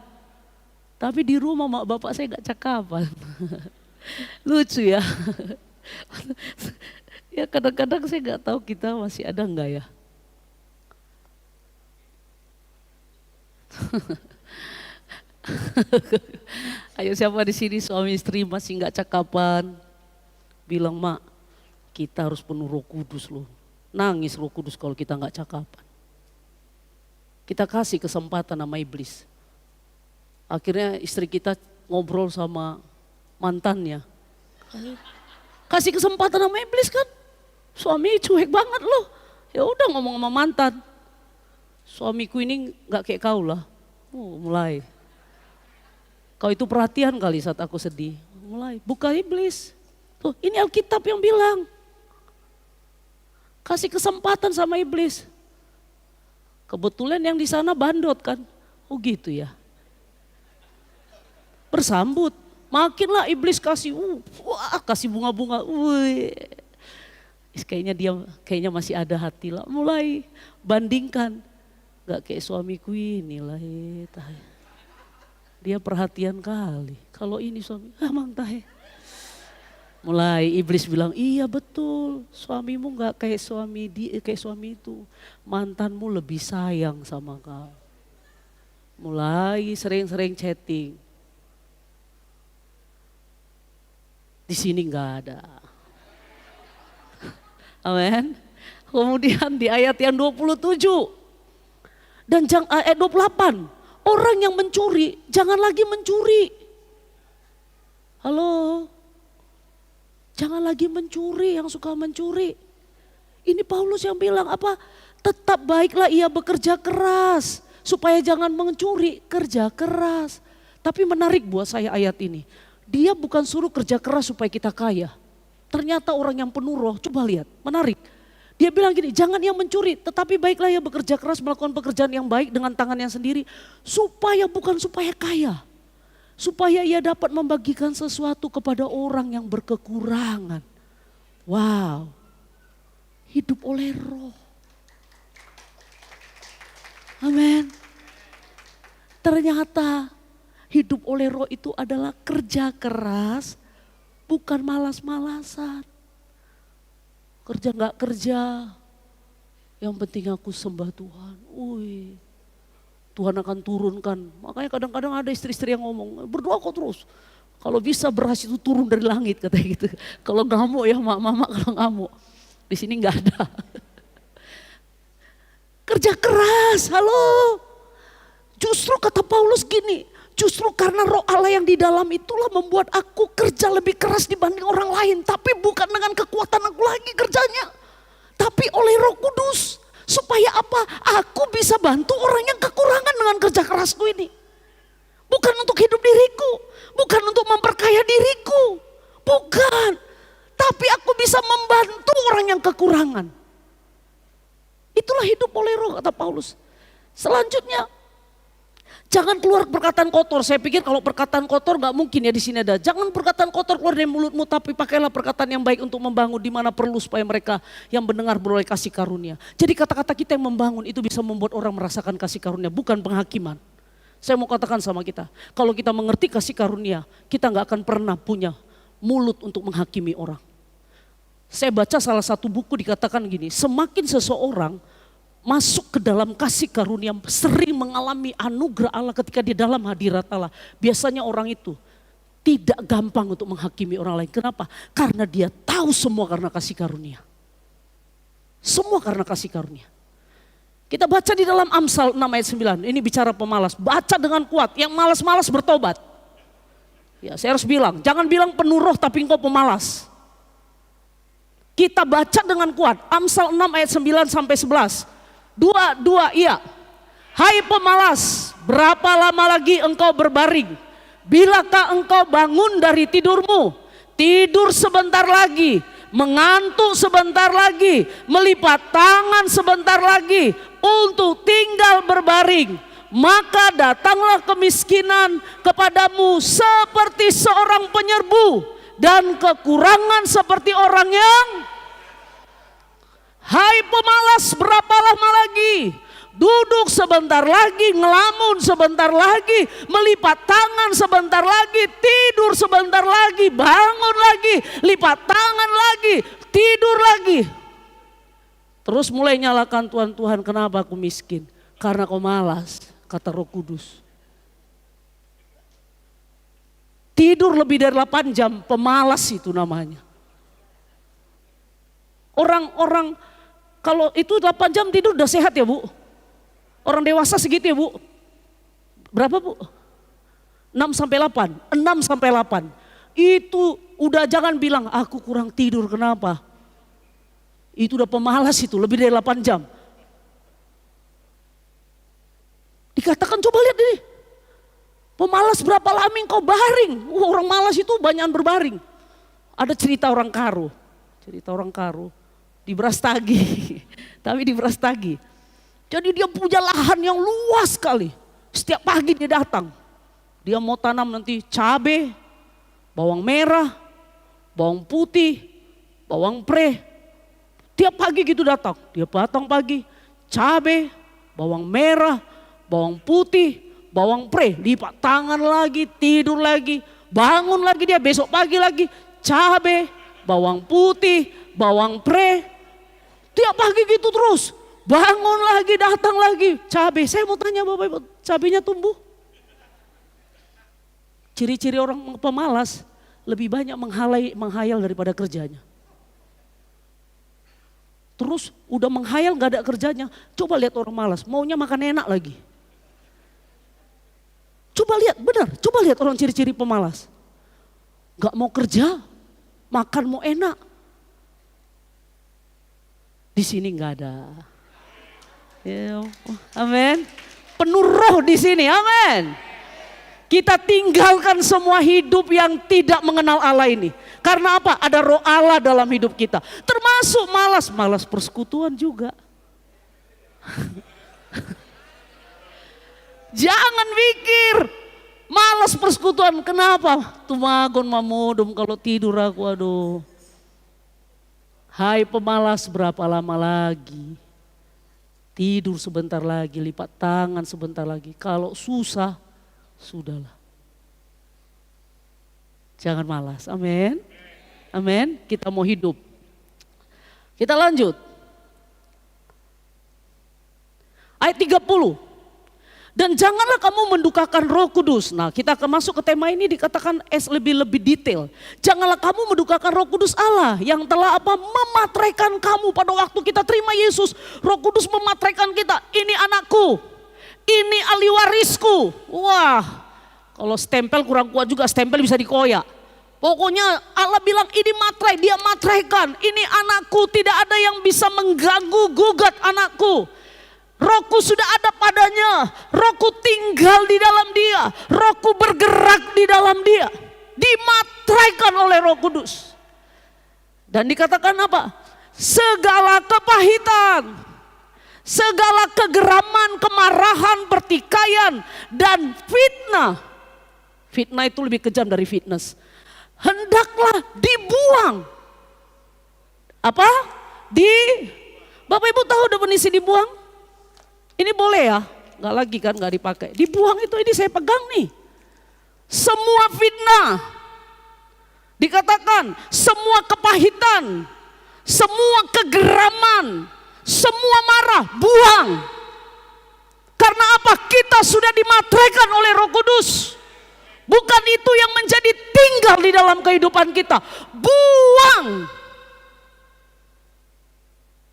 Tapi di rumah mak bapak saya gak cakapan. Lucu ya. Ya kadang-kadang saya gak tahu kita masih ada enggak ya. Ayo siapa di sini suami istri masih nggak cakapan? Bilang mak, kita harus penuh Roh Kudus loh. Nangis Roh Kudus kalau kita nggak cakapan. Kita kasih kesempatan sama iblis. Akhirnya istri kita ngobrol sama mantannya. Kasih kesempatan sama iblis kan? Suami cuek banget loh. Ya udah ngomong sama mantan. Suamiku ini nggak kayak kau lah. Mulai. Kau itu perhatian kali saat aku sedih. Mulai buka iblis. Tuh ini Alkitab yang bilang. Kasih kesempatan sama iblis. Kebetulan yang di sana bandot kan. Oh gitu ya. Bersambut. Makinlah iblis kasih. Kasih bunga-bunga. Kayaknya masih ada hati lah. Mulai bandingkan. Gak kayak suamiku inilah. Dia perhatian kali. Kalau ini suami, mantai. Mulai iblis bilang, iya betul. Suamimu nggak kayak suami itu. Mantanmu lebih sayang sama kau. Mulai sering-sering chatting. Di sini nggak ada. Amin. Kemudian di ayat yang 27 dan ayat 28. Orang yang mencuri, jangan lagi mencuri. Halo, jangan lagi mencuri yang suka mencuri. Ini Paulus yang bilang apa? Tetap baiklah ia bekerja keras supaya jangan mencuri, kerja keras. Tapi menarik buat saya ayat ini. Dia bukan suruh kerja keras supaya kita kaya. Ternyata orang yang penuh roh, coba lihat, menarik. Dia bilang gini, jangan ia mencuri, tetapi baiklah ia bekerja keras melakukan pekerjaan yang baik dengan tangannya sendiri. Supaya bukan supaya kaya. Supaya ia dapat membagikan sesuatu kepada orang yang berkekurangan. Wow, hidup oleh roh. Amin. Ternyata hidup oleh roh itu adalah kerja keras, bukan malas-malasan. Kerja nggak kerja, yang penting aku sembah Tuhan. Tuhan akan turunkan. Makanya kadang-kadang ada istri-istri yang ngomong, berdoa kok terus. Kalau bisa beras itu turun dari langit katanya gitu. Kalau ngamuk ya mama kalau ngamuk. Di sini nggak ada. Kerja keras, halo. Justru kata Paulus gini, justru karena roh Allah yang di dalam itulah membuat aku kerja lebih keras dibanding orang lain. Tapi bukan dengan kekuatan aku lagi kerjanya. Tapi oleh Roh Kudus. Supaya apa? Aku bisa bantu orang yang kekurangan dengan kerja kerasku ini. Bukan untuk hidup diriku. Bukan untuk memperkaya diriku. Bukan. Tapi aku bisa membantu orang yang kekurangan. Itulah hidup oleh roh kata Paulus. Selanjutnya. Jangan keluar perkataan kotor. Saya pikir kalau perkataan kotor gak mungkin ya di sini ada. Jangan perkataan kotor keluar dari mulutmu, tapi pakailah perkataan yang baik untuk membangun di mana perlu supaya mereka yang mendengar beroleh kasih karunia. Jadi kata-kata kita yang membangun itu bisa membuat orang merasakan kasih karunia, bukan penghakiman. Saya mau katakan sama kita, kalau kita mengerti kasih karunia, kita gak akan pernah punya mulut untuk menghakimi orang. Saya baca salah satu buku dikatakan gini, semakin seseorang masuk ke dalam kasih karunia, sering mengalami anugerah Allah ketika di dalam hadirat Allah. Biasanya orang itu tidak gampang untuk menghakimi orang lain. Kenapa? Karena dia tahu semua karena kasih karunia. Semua karena kasih karunia. Kita baca di dalam Amsal 6 ayat 9. Ini bicara pemalas. Baca dengan kuat. Yang malas-malas bertobat. Ya, saya harus bilang, jangan bilang penuh roh tapi engkau pemalas. Kita baca dengan kuat. Amsal 6 ayat 9 sampai 11. Dua, iya. Hai pemalas, berapa lama lagi engkau berbaring? Bilakah engkau bangun dari tidurmu? Tidur sebentar lagi, mengantuk sebentar lagi, melipat tangan sebentar lagi untuk tinggal berbaring. Maka datanglah kemiskinan kepadamu seperti seorang penyerbu dan kekurangan seperti orang yang hai pemalas, berapa lama lagi? Duduk sebentar lagi, ngelamun sebentar lagi, melipat tangan sebentar lagi, tidur sebentar lagi, bangun lagi, lipat tangan lagi, tidur lagi. Terus mulai nyalakan Tuhan, kenapa aku miskin? Karena kau malas, kata Roh Kudus. Tidur lebih dari 8 jam, pemalas itu namanya. Orang-orang kalau itu 8 jam tidur udah sehat ya Bu? Orang dewasa segitu ya Bu? Berapa Bu? 6 sampai 8. 6 sampai 8. Itu udah jangan bilang aku kurang tidur kenapa? Itu udah pemalas itu lebih dari 8 jam. Dikatakan coba lihat ini. Pemalas berapa lama engkau baring? Orang malas itu banyakan berbaring. Ada cerita orang Karo. Cerita orang Karo. Di Brastagi, tapi di Brastagi. Jadi dia punya lahan yang luas sekali. Setiap pagi dia datang. Dia mau tanam nanti cabai, bawang merah, bawang putih, bawang pre. Tiap pagi gitu datang. Dia datang pagi, cabai, bawang merah, bawang putih, bawang pre. Lipat tangan lagi, tidur lagi, bangun lagi dia besok pagi lagi. Cabai, bawang putih, bawang pre. Tiap pagi gitu terus. Bangun lagi, datang lagi. Cabai, saya mau tanya Bapak Ibu, cabainya tumbuh? Ciri-ciri orang pemalas lebih banyak menghayal daripada kerjanya. Terus udah menghayal gak ada kerjanya. Coba lihat orang malas, maunya makan enak lagi. Coba lihat, benar, coba lihat orang ciri-ciri pemalas. Gak mau kerja, makan mau enak. Di sini nggak ada. Ya, amin. Penuh roh di sini, amin. Kita tinggalkan semua hidup yang tidak mengenal Allah ini. Karena apa? Ada roh Allah dalam hidup kita. Termasuk malas persekutuan juga. Jangan pikir malas persekutuan. Kenapa? Tumagon mamudum kalau tidur aku, aduh. Hai pemalas, berapa lama lagi? Tidur sebentar lagi, lipat tangan sebentar lagi. Kalau susah, sudahlah. Jangan malas, amin. Amin, kita mau hidup. Kita lanjut. Ayat 30. Dan janganlah kamu mendukakan Roh Kudus. Nah, kita akan masuk ke tema ini dikatakan lebih detail. Janganlah kamu mendukakan Roh Kudus Allah yang telah mematraikan kamu pada waktu kita terima Yesus. Roh Kudus mematraikan kita. Ini anakku, ini ahli warisku. Wah, kalau stempel kurang kuat juga, stempel bisa dikoyak. Pokoknya Allah bilang ini matrai, dia matraikan. Ini anakku, tidak ada yang bisa mengganggu gugat anakku. Rohku sudah ada padanya, rohku tinggal di dalam dia, rohku bergerak di dalam dia. Dimatraikan oleh Roh Kudus. Dan dikatakan apa? Segala kepahitan, segala kegeraman, kemarahan, pertikaian, dan fitnah. Fitnah itu lebih kejam dari fitness. Hendaklah dibuang. Apa? Bapak Ibu tahu definisi dibuang? Ini boleh ya? Enggak lagi kan, enggak dipakai. Dibuang itu, ini saya pegang nih. Semua fitnah. Dikatakan semua kepahitan, semua kegeraman, semua marah, buang. Karena apa? Kita sudah dimatraikan oleh Roh Kudus. Bukan itu yang menjadi tinggal di dalam kehidupan kita. Buang.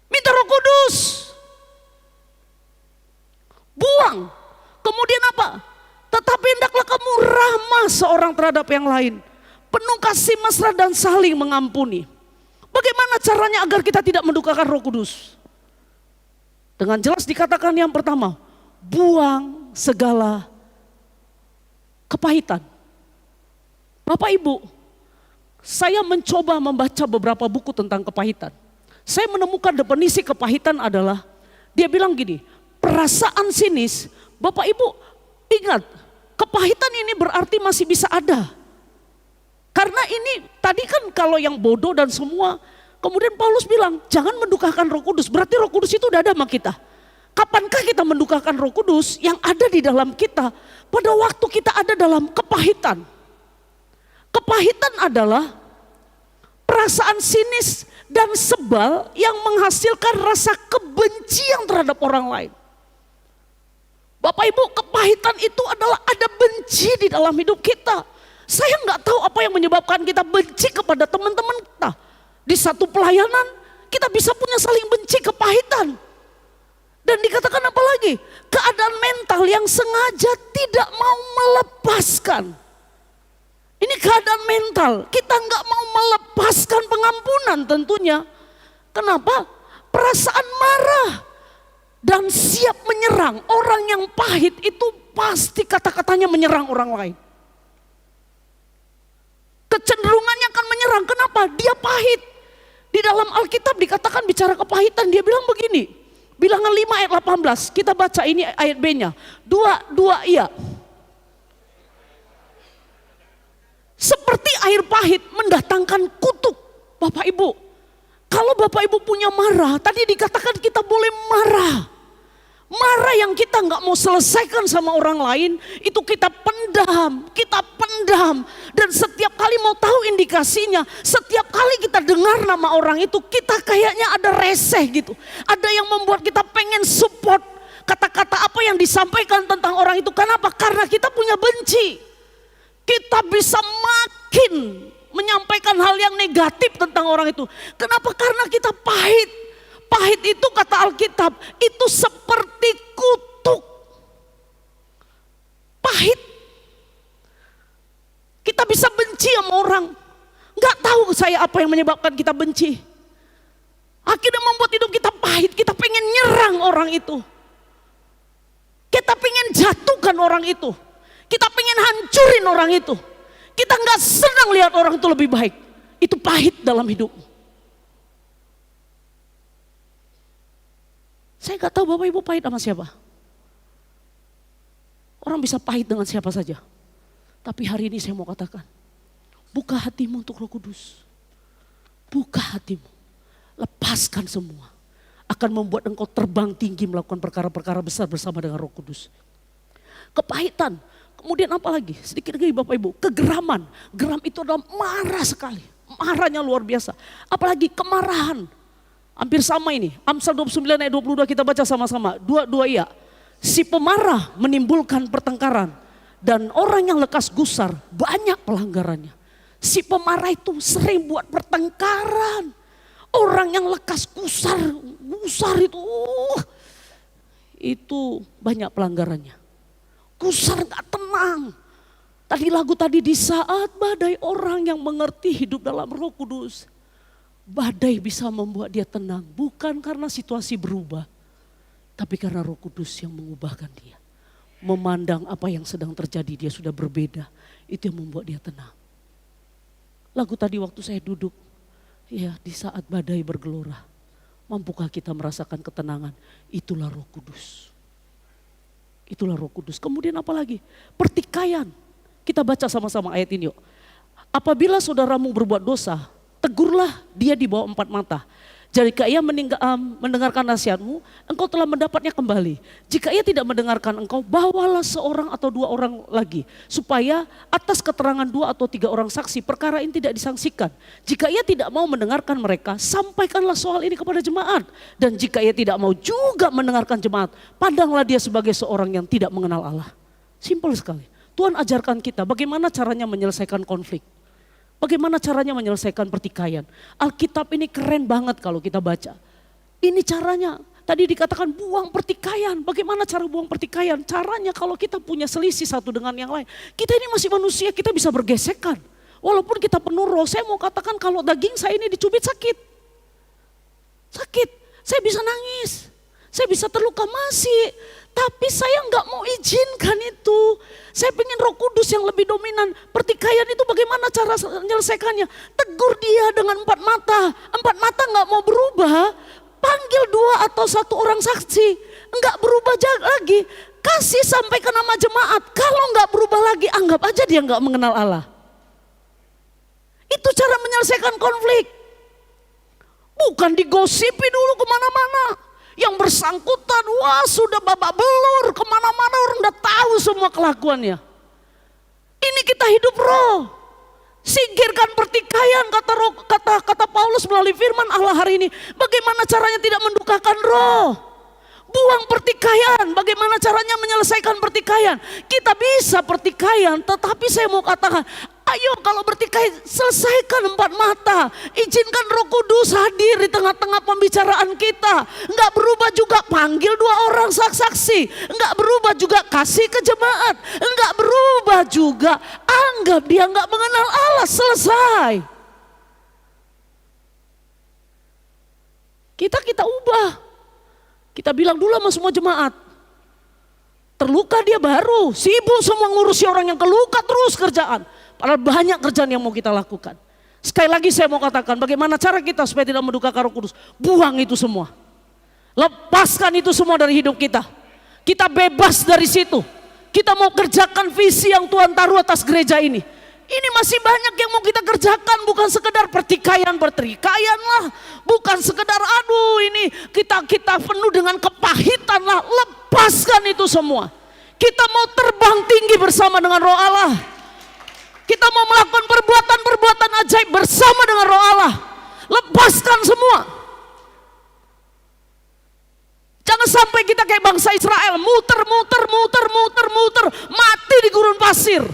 Minta Roh Kudus. Buang. Kemudian apa? Tetapi hendaklah kamu ramah seorang terhadap yang lain. Penuh kasih mesra dan saling mengampuni. Bagaimana caranya agar kita tidak mendukakan Roh Kudus? Dengan jelas dikatakan yang pertama, buang segala kepahitan. Bapak Ibu, saya mencoba membaca beberapa buku tentang kepahitan. Saya menemukan definisi kepahitan adalah, dia bilang gini, perasaan sinis. Bapak Ibu ingat, kepahitan ini berarti masih bisa ada. Karena ini tadi kan kalau yang bodoh dan semua, kemudian Paulus bilang jangan mendukakan Roh Kudus. Berarti Roh Kudus itu udah ada sama kita. Kapankah kita mendukakan Roh Kudus yang ada di dalam kita pada waktu kita ada dalam kepahitan? Kepahitan adalah perasaan sinis dan sebal yang menghasilkan rasa kebencian terhadap orang lain. Bapak Ibu, kepahitan itu adalah ada benci di dalam hidup kita. Saya nggak tahu apa yang menyebabkan kita benci kepada teman-teman kita. Di satu pelayanan kita bisa punya saling benci, kepahitan. Dan dikatakan apa lagi? Keadaan mental yang sengaja tidak mau melepaskan. Ini keadaan mental, kita nggak mau melepaskan pengampunan tentunya. Kenapa? Perasaan marah dan siap menyerang. Orang yang pahit itu pasti kata-katanya menyerang orang lain. Kecenderungannya akan menyerang. Kenapa? Dia pahit. Di dalam Alkitab dikatakan bicara kepahitan, dia bilang begini. Bilangan 5 ayat 18, kita baca ini ayat B-nya. Dua iya. Seperti air pahit mendatangkan kutuk. Bapak Ibu, kalau Bapak Ibu punya marah, tadi dikatakan kita boleh marah. Marah yang kita nggak mau selesaikan sama orang lain, itu kita pendam. Dan setiap kali mau tahu indikasinya, setiap kali kita dengar nama orang itu, kita kayaknya ada reseh gitu. Ada yang membuat kita pengen support kata-kata apa yang disampaikan tentang orang itu. Kenapa? Karena kita punya benci. Kita bisa makin menyampaikan hal yang negatif tentang orang itu. Kenapa? Karena kita pahit. Pahit itu kata Alkitab, itu seperti kutuk. Pahit. Kita bisa benci sama orang. Gak tahu saya apa yang menyebabkan kita benci. Akhirnya membuat hidup kita pahit, kita pengen nyerang orang itu. Kita pengen jatuhkan orang itu. Kita pengen hancurin orang itu. Kita nggak senang lihat orang itu lebih baik. Itu pahit dalam hidupmu. Saya nggak tahu Bapak Ibu pahit sama siapa. Orang bisa pahit dengan siapa saja. Tapi hari ini saya mau katakan, buka hatimu untuk Roh Kudus. Buka hatimu. Lepaskan semua. Akan membuat engkau terbang tinggi melakukan perkara-perkara besar bersama dengan Roh Kudus. Kepahitan. Kemudian apa lagi? Sedikit lagi Bapak Ibu. Kegeraman. Geram itu adalah marah sekali. Marahnya luar biasa. Apalagi kemarahan. Hampir sama ini. Amsal 29 ayat 22 kita baca sama-sama. Dua iya. Si pemarah menimbulkan pertengkaran. Dan orang yang lekas gusar banyak pelanggarannya. Si pemarah itu sering buat pertengkaran. Orang yang lekas gusar itu banyak pelanggarannya. Gusar gak tenang. Tadi lagu tadi, di saat badai orang yang mengerti hidup dalam Roh Kudus. Badai bisa membuat dia tenang. Bukan karena situasi berubah. Tapi karena Roh Kudus yang mengubahkan dia. Memandang apa yang sedang terjadi, dia sudah berbeda. Itu yang membuat dia tenang. Lagu tadi waktu saya duduk. Ya, di saat badai bergelora. Mampukah kita merasakan ketenangan? Itulah Roh Kudus. Itulah Roh Kudus. Kemudian apa lagi? Pertikaian. Kita baca sama-sama ayat ini yuk. Apabila saudaramu berbuat dosa, tegurlah dia di bawah 4 mata. Jika ia mendengarkan nasihatmu, engkau telah mendapatnya kembali. Jika ia tidak mendengarkan engkau, bawalah seorang atau 2 orang lagi. Supaya atas keterangan 2 atau 3 orang saksi, perkara ini tidak disangsikan. Jika ia tidak mau mendengarkan mereka, sampaikanlah soal ini kepada jemaat. Dan jika ia tidak mau juga mendengarkan jemaat, pandanglah dia sebagai seorang yang tidak mengenal Allah. Simpel sekali. Tuhan ajarkan kita bagaimana caranya menyelesaikan konflik. Bagaimana caranya menyelesaikan pertikaian. Alkitab ini keren banget kalau kita baca. Ini caranya, tadi dikatakan buang pertikaian. Bagaimana cara buang pertikaian? Caranya kalau kita punya selisih satu dengan yang lain. Kita ini masih manusia, kita bisa bergesekan. Walaupun kita penuh roh, saya mau katakan kalau daging saya ini dicubit sakit. Sakit, saya bisa nangis. Saya bisa terluka masih. Tapi saya nggak mau izinkan itu. Saya pengen Roh Kudus yang lebih dominan. Pertikaian itu bagaimana cara menyelesaikannya? Tegur dia dengan 4 mata. 4 mata nggak mau berubah. Panggil 2 atau 1 orang saksi. Nggak berubah lagi. Kasih sampai ke nama jemaat. Kalau nggak berubah lagi, anggap aja dia nggak mengenal Allah. Itu cara menyelesaikan konflik. Bukan digosipi dulu kemana-mana. Yang bersangkutan, wah sudah babak belur, kemana-mana orang udah tahu semua kelakuannya. Ini kita hidup roh. Singkirkan pertikaian, kata Paulus melalui firman Allah hari ini. Bagaimana caranya tidak mendukakan roh? Buang pertikaian, bagaimana caranya menyelesaikan pertikaian? Kita bisa pertikaian, tetapi saya mau katakan, ayo kalau bertikai selesaikan 4 mata. Izinkan Roh Kudus hadir di tengah-tengah pembicaraan kita. Enggak berubah juga panggil 2 orang saksi. Enggak berubah juga kasih ke jemaat. Enggak berubah juga anggap dia enggak mengenal Allah. Selesai. Kita ubah. Kita bilang dulu sama semua jemaat. Terluka dia baru, sibuk semua ngurusi orang yang keluka terus kerjaan. Padahal banyak kerjaan yang mau kita lakukan. Sekali lagi saya mau katakan bagaimana cara kita supaya tidak mendukakan Roh Kudus. Buang itu semua. Lepaskan itu semua dari hidup kita. Kita bebas dari situ. Kita mau kerjakan visi yang Tuhan taruh atas gereja ini. Ini masih banyak yang mau kita kerjakan, bukan sekedar pertikaian lah, bukan sekedar aduh ini kita penuh dengan kepahitan lah. Lepaskan itu semua. Kita mau terbang tinggi bersama dengan Roh Allah. Kita mau melakukan perbuatan-perbuatan ajaib bersama dengan Roh Allah. Lepaskan semua. Jangan sampai kita kayak bangsa Israel, muter, mati di gurun pasir.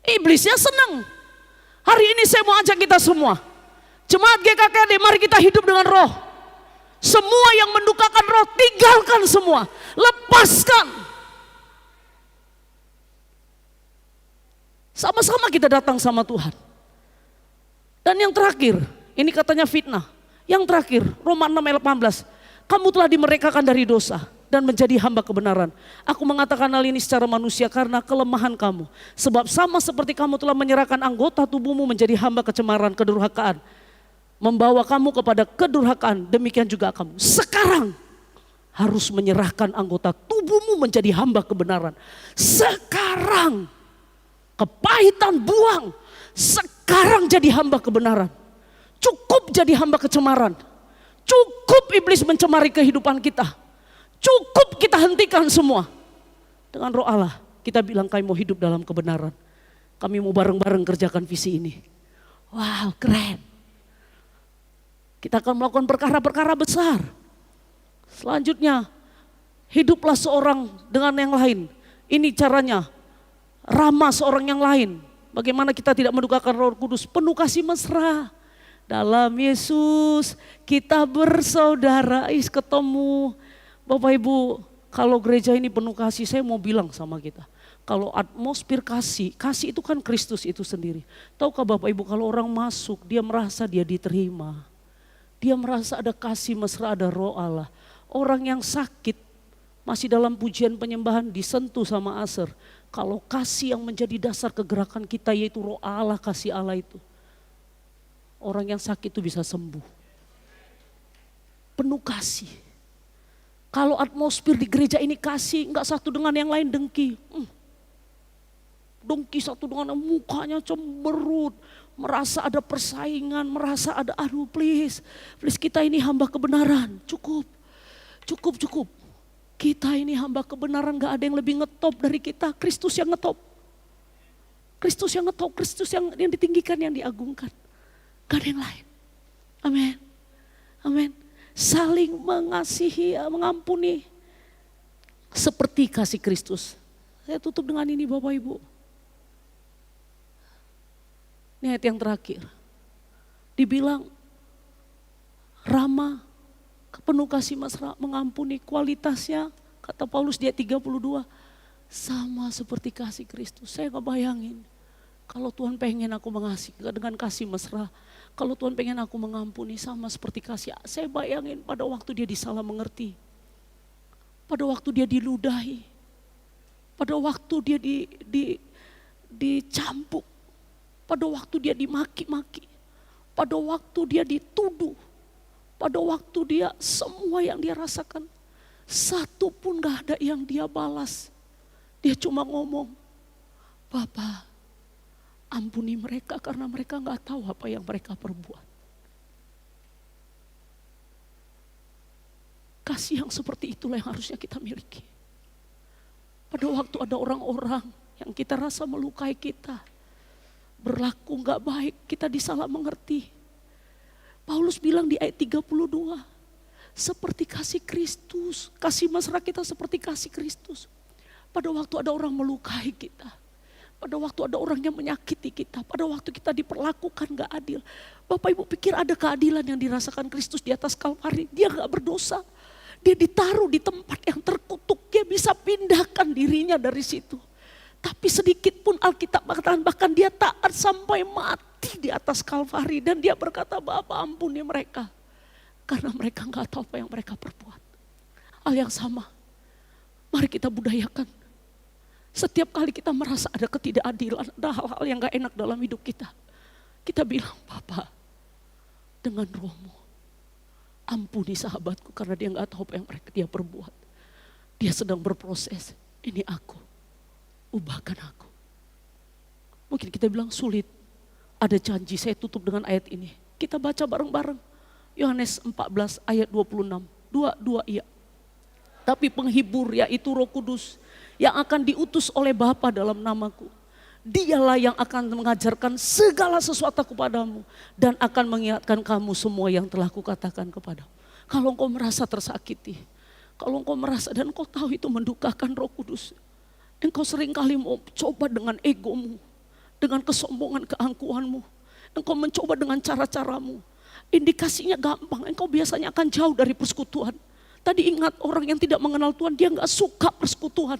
Iblisnya senang. Hari ini saya mau ajak kita semua. Jemaat GKKD, mari kita hidup dengan roh. Semua yang mendukakan roh, tinggalkan semua. Lepaskan. Sama-sama kita datang sama Tuhan. Dan yang terakhir, ini katanya fitnah. Yang terakhir, Roma 6 ayat 18. Kamu telah dimerdekakan dari dosa dan menjadi hamba kebenaran. Aku mengatakan hal ini secara manusia karena kelemahan kamu. Sebab sama seperti kamu telah menyerahkan anggota tubuhmu menjadi hamba kecemaran, kedurhakaan. Membawa kamu kepada kedurhakaan, demikian juga kamu. Sekarang harus menyerahkan anggota tubuhmu menjadi hamba kebenaran. Sekarang kepahitan buang. Sekarang jadi hamba kebenaran. Cukup jadi hamba kecemaran. Cukup iblis mencemari kehidupan kita. Cukup kita hentikan semua. Dengan roh Allah kita bilang kami mau hidup dalam kebenaran. Kami mau bareng-bareng kerjakan visi ini. Wow, keren. Kita akan melakukan perkara-perkara besar. Selanjutnya, hiduplah seorang dengan yang lain. Ini caranya, ramah seorang yang lain. Bagaimana kita tidak mendukakan Roh Kudus, penuh kasih mesra. Dalam Yesus kita bersaudara. Ketemu. Bapak Ibu, kalau gereja ini penuh kasih, saya mau bilang sama kita. Kalau atmosfer kasih, kasih itu kan Kristus itu sendiri. Tahukah Bapak Ibu, kalau orang masuk, dia merasa dia diterima. Dia merasa ada kasih mesra, ada roh Allah. Orang yang sakit, masih dalam pujian penyembahan, disentuh sama Aser. Kalau kasih yang menjadi dasar kegerakan kita, yaitu roh Allah, kasih Allah itu. Orang yang sakit itu bisa sembuh. Penuh kasih. Kalau atmosfer di gereja ini kasih, enggak satu dengan yang lain dengki. Dengki satu dengan yang mukanya cemberut. Merasa ada persaingan, merasa ada aduh please kita ini hamba kebenaran. Cukup. Kita ini hamba kebenaran, enggak ada yang lebih ngetop dari kita. Kristus yang ngetop. Kristus yang ngetop, Kristus yang ditinggikan, yang diagungkan. Gak ada yang lain. Amin. Amin. Saling mengasihi, mengampuni. Seperti kasih Kristus. Saya tutup dengan ini Bapak Ibu. Ini ayat yang terakhir. Dibilang ramah, penuh kasih mesra, mengampuni, kualitasnya kata Paulus di ayat 32. Sama seperti kasih Kristus. Saya gak bayangin. Kalau Tuhan pengen aku mengasihi dengan kasih mesra, kalau Tuhan pengen aku mengampuni sama seperti kasih, saya bayangin pada waktu dia disalah mengerti, pada waktu dia diludahi, pada waktu dia dicampuk, pada waktu dia dimaki-maki, pada waktu dia dituduh, pada waktu dia semua yang dia rasakan, satu pun gak ada yang dia balas. Dia cuma ngomong, Bapa, ampuni mereka karena mereka gak tahu apa yang mereka perbuat. Kasih yang seperti itulah yang harusnya kita miliki. Pada waktu ada orang-orang yang kita rasa melukai kita, berlaku gak baik, kita disalah mengerti. Paulus bilang di ayat 32, seperti kasih Kristus, kasih mesra kita seperti kasih Kristus. Pada waktu ada orang melukai kita, pada waktu ada orang yang menyakiti kita, pada waktu kita diperlakukan gak adil. Bapak Ibu pikir ada keadilan yang dirasakan Kristus di atas Kalvari? Dia gak berdosa. Dia ditaruh di tempat yang terkutuk. Dia bisa pindahkan dirinya dari situ. Tapi sedikit pun Alkitab mengatakan bahkan dia taat sampai mati di atas Kalvari. Dan dia berkata, Bapa ampuni mereka. Karena mereka gak tahu apa yang mereka perbuat. Hal yang sama. Mari kita budayakan. Setiap kali kita merasa ada ketidakadilan, ada hal-hal yang gak enak dalam hidup kita. Kita bilang, Bapa, dengan rohmu, ampuni sahabatku karena dia gak tahu apa yang dia perbuat. Dia sedang berproses, ini aku, ubahkan aku. Mungkin kita bilang sulit, ada janji, saya tutup dengan ayat ini. Kita baca bareng-bareng, Yohanes 14 ayat 26, dua iya. Tapi penghibur yaitu Roh Kudus, yang akan diutus oleh Bapa dalam namaku. Dialah yang akan mengajarkan segala sesuatu kepadamu. Dan akan mengingatkan kamu semua yang telah kukatakan kepadamu. Kalau engkau merasa tersakiti. Kalau engkau merasa dan engkau tahu itu mendukakan Roh Kudus. Engkau seringkali mau coba dengan egomu. Dengan kesombongan keangkuhanmu. Engkau mencoba dengan cara-caramu. Indikasinya gampang. Engkau biasanya akan jauh dari persekutuan. Tadi ingat orang yang tidak mengenal Tuhan. Dia gak suka persekutuan.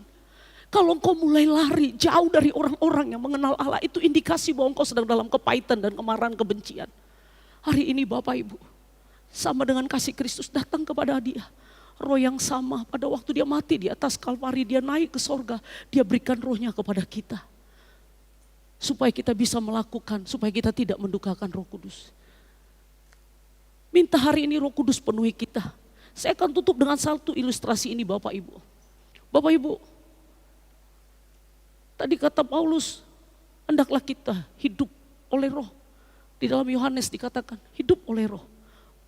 Kalau engkau mulai lari jauh dari orang-orang yang mengenal Allah, itu indikasi bahwa engkau sedang dalam kepahitan dan kemarahan kebencian. Hari ini Bapak Ibu, Sama dengan kasih Kristus datang kepada dia. Roh yang sama pada waktu dia mati di atas Kalvari, dia naik ke sorga, dia berikan rohnya kepada kita. Supaya kita bisa melakukan, supaya kita tidak mendukakan Roh Kudus. Minta hari ini Roh Kudus penuhi kita. Saya akan tutup dengan satu ilustrasi ini Bapak Ibu. Bapak Ibu, tadi kata Paulus, hendaklah kita hidup oleh Roh. Di dalam Yohanes dikatakan, hidup oleh Roh.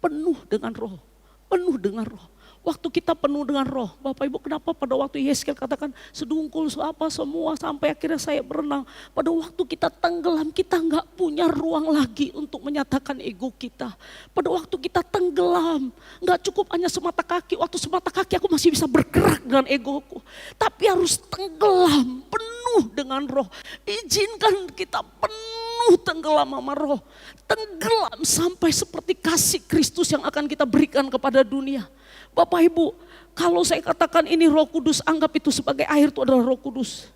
Penuh dengan Roh, penuh dengan Roh. Waktu kita penuh dengan Roh, Bapak Ibu, kenapa pada waktu Yeskel katakan sedungkul apa semua sampai akhirnya saya berenang. Pada waktu kita tenggelam, kita nggak punya ruang lagi untuk menyatakan ego kita. Pada waktu kita tenggelam, nggak cukup hanya semata kaki. Waktu semata kaki aku masih bisa bergerak dengan egoku, tapi harus tenggelam penuh dengan Roh. Izinkan kita penuh tenggelam sama Roh, tenggelam sampai seperti kasih Kristus yang akan kita berikan kepada dunia. Bapak Ibu, kalau saya katakan ini Roh Kudus, anggap itu sebagai air, itu adalah Roh Kudus.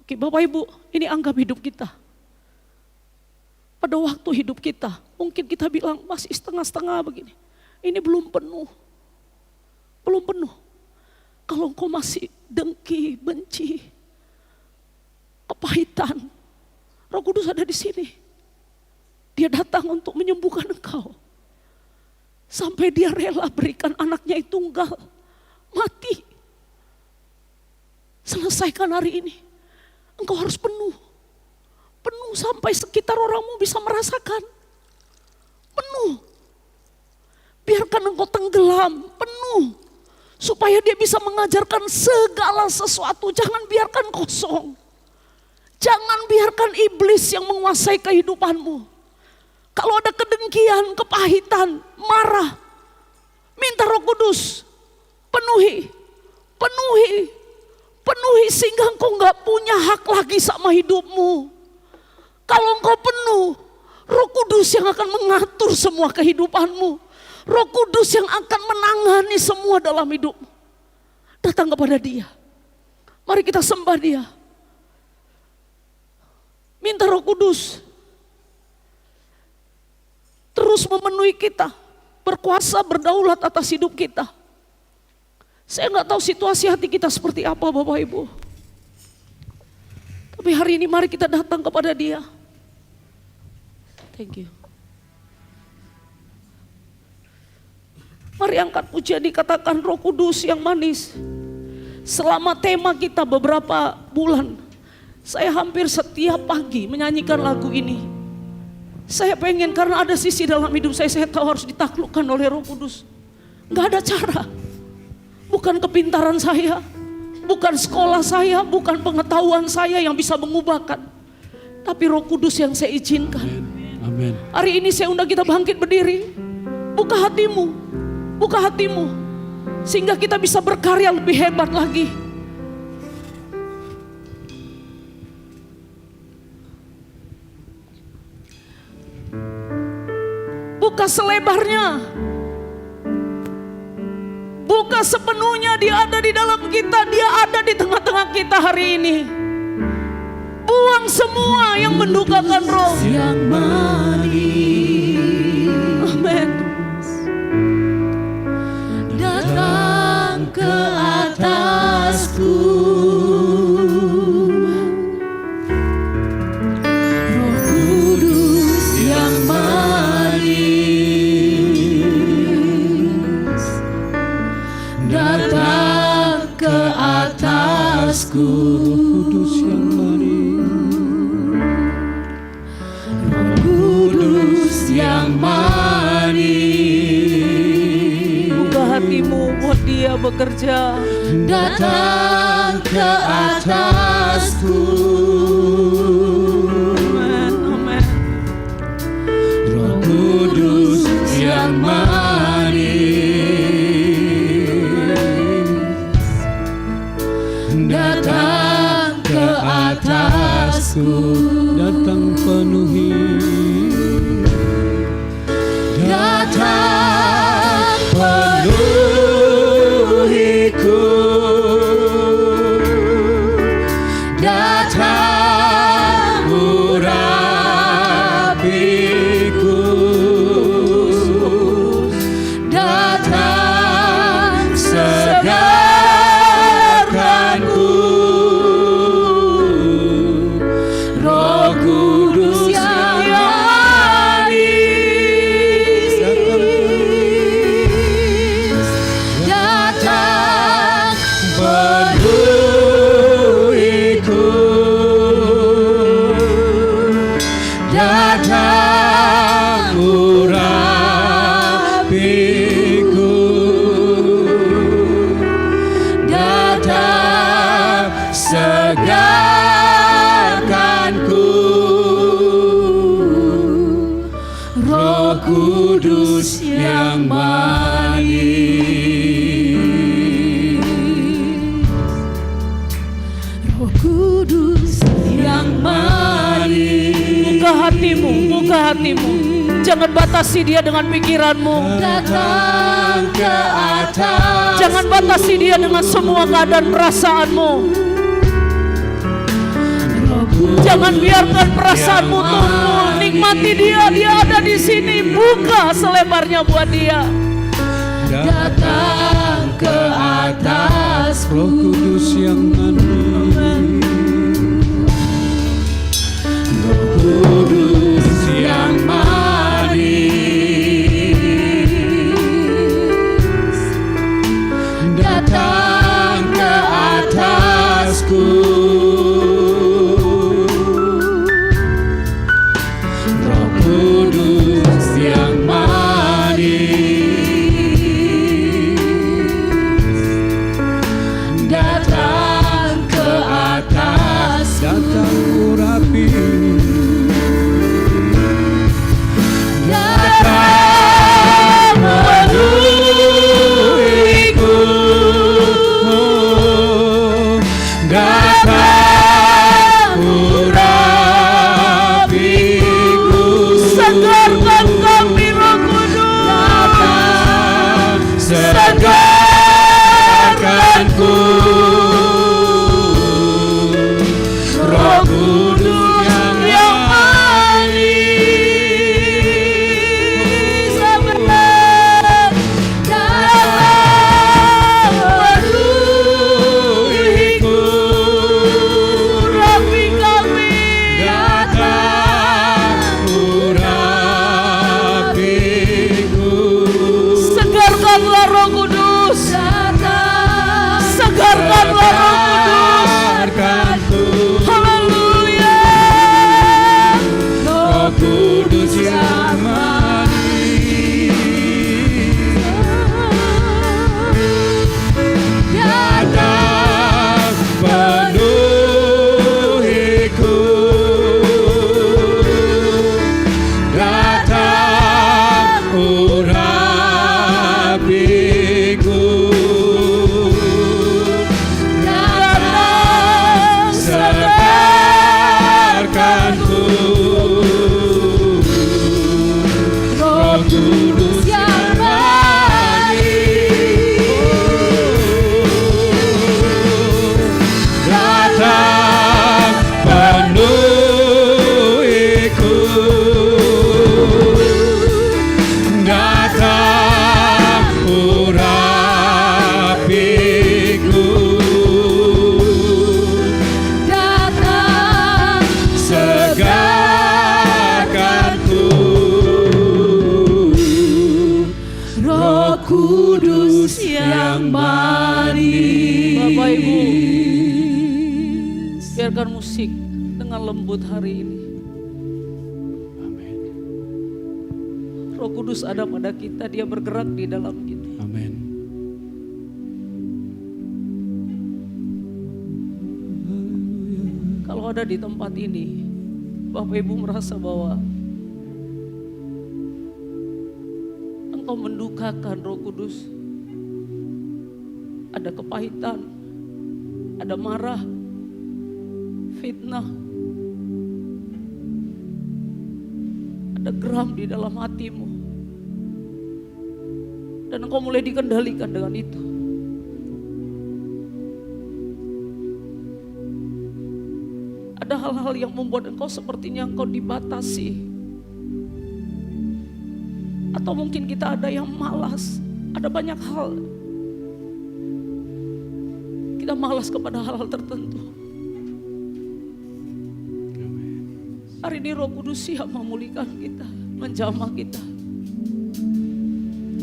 Oke Bapak Ibu, ini anggap hidup kita. Pada waktu hidup kita, mungkin kita bilang masih setengah-setengah begini. Ini belum penuh. Belum penuh. Kalau engkau masih dengki, benci, kepahitan, Roh Kudus ada di sini. Dia datang untuk menyembuhkan engkau. Sampai dia rela berikan anaknya yang tunggal, mati. Selesaikan hari ini. Engkau harus penuh. Penuh sampai sekitar orangmu bisa merasakan. Penuh. Biarkan engkau tenggelam, penuh. Supaya dia bisa mengajarkan segala sesuatu. Jangan biarkan kosong. Jangan biarkan iblis yang menguasai kehidupanmu. Kalau ada kedengkian, kepahitan, marah, minta Roh Kudus, penuhi, penuhi, penuhi sehingga engkau gak punya hak lagi sama hidupmu. Kalau engkau penuh, Roh Kudus yang akan mengatur semua kehidupanmu. Roh Kudus yang akan menangani semua dalam hidupmu. Datang kepada Dia. Mari kita sembah Dia. Minta Roh Kudus terus memenuhi kita, berkuasa, berdaulat atas hidup kita. Saya nggak tahu situasi hati kita seperti apa Bapak Ibu. Tapi hari ini mari kita datang kepada Dia. Thank you. Mari angkat pujian, dikatakan Roh Kudus yang manis. Selama tema kita beberapa bulan, saya hampir setiap pagi menyanyikan lagu ini. Saya pengen, karena ada sisi dalam hidup saya tahu harus ditaklukkan oleh Roh Kudus. Gak ada cara. Bukan kepintaran saya, bukan sekolah saya, bukan pengetahuan saya yang bisa mengubahkan. Tapi Roh Kudus yang saya izinkan. Amin. Hari ini saya undang kita bangkit berdiri. Buka hatimu, buka hatimu. Sehingga kita bisa berkarya lebih hebat lagi. Buka selebarnya, buka sepenuhnya. Dia ada di dalam kita, Dia ada di tengah-tengah kita hari ini. Buang semua yang mendukakan Roh Yang manis, amin. datang ke atasku. Roh Kudus yang manis, datang ke atasku. Roh Kudus yang manis, Buka hatimu buat Dia bekerja. datang ke atasku. Amin, amin. Roh Kudus yang manis, datang ke atasku. Datang penuhi, datang penuhiku. Kudus yang manis, Roh Kudus yang manis. Buka hatimu, buka hatimu. Jangan batasi dia dengan pikiranmu. Datang ke atas. Jangan batasi dia dengan semua keadaan perasaanmu. Jangan biarkan perasaanmu tumbuh. Nikmati dia, dia ada di sini. Buka selebarnya buat dia. Datang ke atas, Roh Kudus yang manis, Roh Kudus yang manis, datang ke atasku. Roh Kudus yang manis, datang ke atas, datang urapi, datang memenuhiku, datang urapiku, Segarkan kami Roh Kudus. datang segarkanku. Roh Kudus yang manis, datang memenuhiku, Urapi kami. datang urapiku. Segarkanlah Roh Kudus. Segarkanlah Roh Kudus. Segarkanku. Haleluya. Roh Kudus yang manis, datang penuhiku, datang urapiku, datang segarkanku. Roh Kudus yang manis, datang penuhiku, datang urapiku, datang segarkanku. Roh Kudus yang manis. Bapak Ibu, biarkan musik dengan lembut hari ini. Amin. Roh Kudus ada pada kita, dia bergerak di dalam kita. Amin. Kalau ada di tempat ini, Bapak Ibu merasa bahwa engkau mendukakan Roh Kudus. Ada kepahitan, ada marah, fitnah, ada geram di dalam hatimu. Dan engkau mulai dikendalikan dengan itu. Ada hal-hal yang membuat engkau sepertinya engkau dibatasi. Atau mungkin kita ada yang malas. Ada banyak hal. Kita malas kepada hal-hal tertentu. Hari ini Roh Kudus siap memulihkan kita, menjamah kita.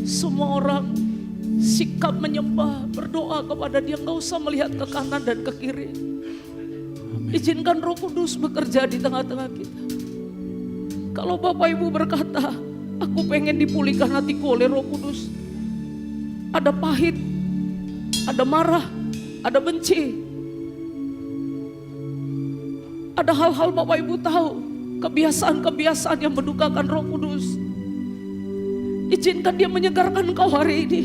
Semua orang sikap menyembah, berdoa kepada Dia, enggak usah melihat ke kanan dan ke kiri. Izinkan Roh Kudus bekerja di tengah-tengah kita. Kalau Bapak Ibu berkata, aku pengen dipulihkan hatiku oleh Roh Kudus. Ada pahit, ada marah, ada benci. Ada hal-hal Bapak Ibu tahu, kebiasaan-kebiasaan yang mendukakan Roh Kudus. Izinkan dia menyegarkan engkau hari ini.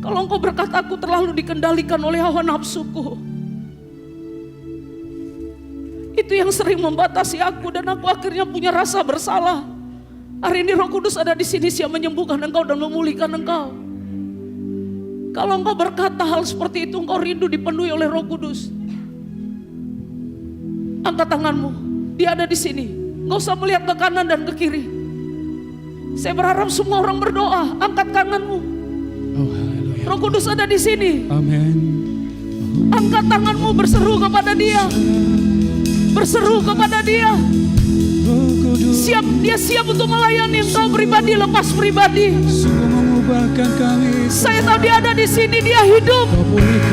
Kalau engkau berkata aku terlalu dikendalikan oleh hawa nafsuku, itu yang sering membatasi aku dan aku akhirnya punya rasa bersalah. Hari ini Roh Kudus ada di sini siap menyembuhkan engkau dan memulihkan engkau. Kalau engkau berkata hal seperti itu, engkau rindu dipenuhi oleh Roh Kudus, angkat tanganmu. Dia ada di sini. Enggak usah melihat ke kanan dan ke kiri. Saya berharap semua orang berdoa. Angkat tanganmu. Oh, haleluya. Roh Kudus ada di sini. Amin. Angkat tanganmu, berseru kepada Dia. Berseru kepada Dia. Roh Kudus, Dia siap untuk melayani engkau pribadi, lepas pribadi. sungguh mengubahkan kami. Saya tahu Dia ada di sini, Dia hidup.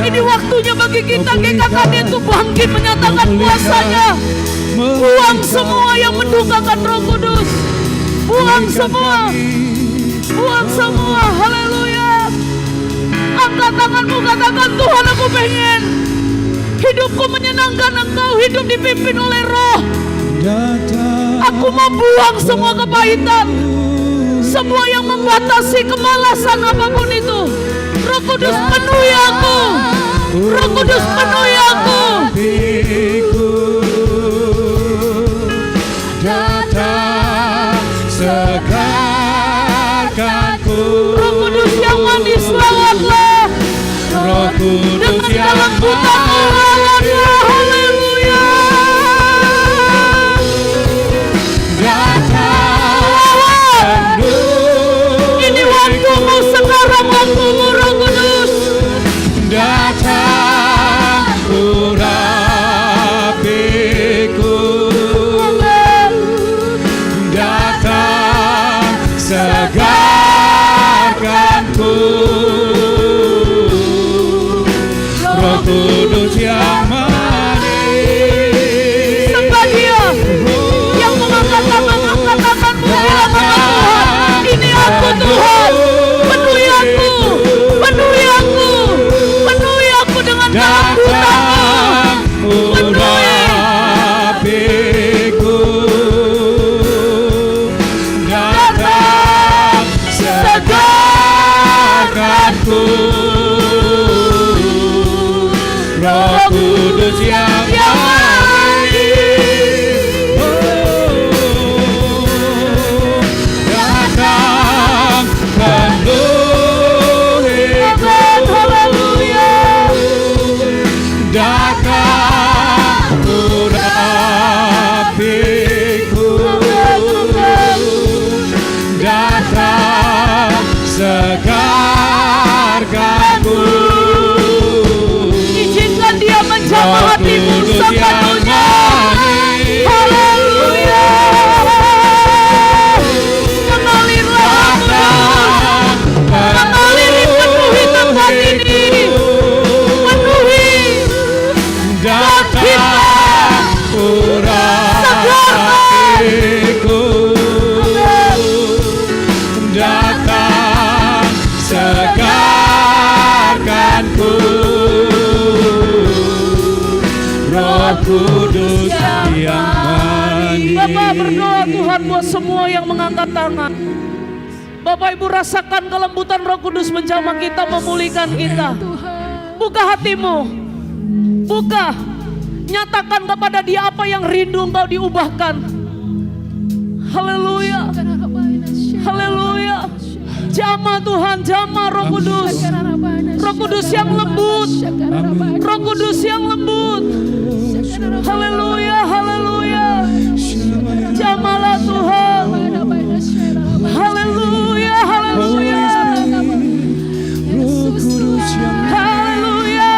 Ini waktunya bagi kita GKKD itu bangkit menyatakan kuasanya. Buang semua yang mendukakan Roh Kudus. Buang semua. Buang semua. Haleluya. Angkat tanganmu, katakan Tuhan, aku pengen hidupku menyenangkan Engkau, hidup dipimpin oleh Roh. Aku mau buang semua kepahitan, semua yang membatasi, kemalasan apapun itu. Roh Kudus penuhi aku. Roh Kudus penuhi aku. Datang segarkanku. Roh Kudus yang manis lawatlah. Roh Kudus Dengan yang kelembutanmu lawatlah. Haleluya. Datang Ini waktumu sekarang, waktumu Roh Kudus. datang urapiku. Datang segarkanku. Roh Kudus yang manis. Sembah Dia. Yang mengangkat tangan, angkat tanganmu. Bilang sama Tuhan, ini aku Tuhan. Penuhi aku. Penuhi aku. Penuhi aku dengan kelembutanmu. Urapiku. Datang segarkanku. Roh Kudus yang manis. Datang penuhiku. Haleluya. Datang urapiku. Datang segarkanku. Izinkan Dia menjamah hatimu sepenuhnya. Haleluya. Mengalirlah Tuhan. Mengalir, penuhi tempat ini. Penuhi. Datang urapiku. Datang segarkanku. Roh Kudus yang manis. Bapak berdoa Tuhan buat semua yang mengangkat tangan. Bapak Ibu rasakan kelembutan Roh Kudus menjamah kita, memulihkan kita. Buka hatimu. Buka. Nyatakan kepada Dia apa yang rindu engkau diubahkan. Haleluya. Haleluya. Jamah Tuhan, jamah Roh Kudus. Roh Kudus yang lembut. Roh Kudus yang lembut. Haleluya, haleluya. Jamahlah Tuhan. Haleluya, haleluya. Roh Kudus yang Haleluya.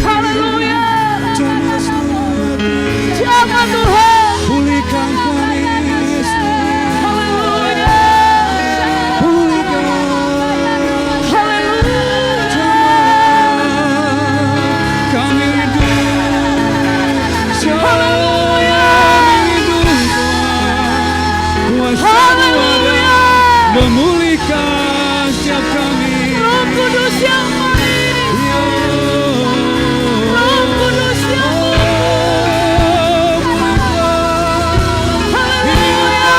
Haleluya. Jamah Tuhan. pulihkan kami, Haleluya. pulihkan Haleluya. kami rindu, Haleluya. kuasa-Mu ada Haleluya. memulihkan setiap kami. Roh Kudus yang manis. Roh Kudus yang manis. Haleluya.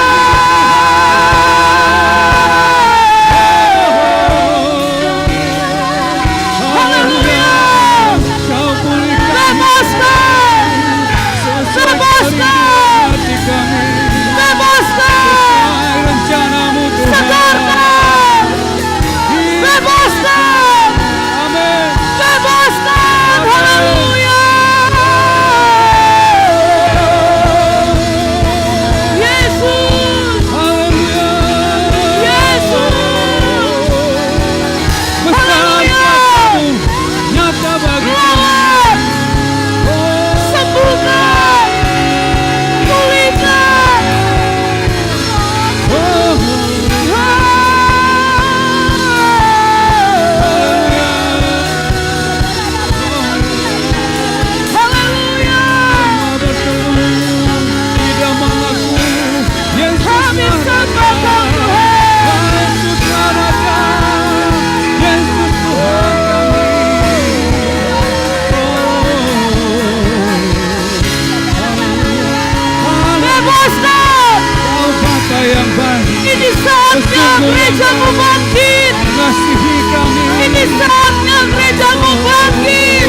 gerejamu bangkit. Kasihi kami. Ini saatnya gerejamu bangkit.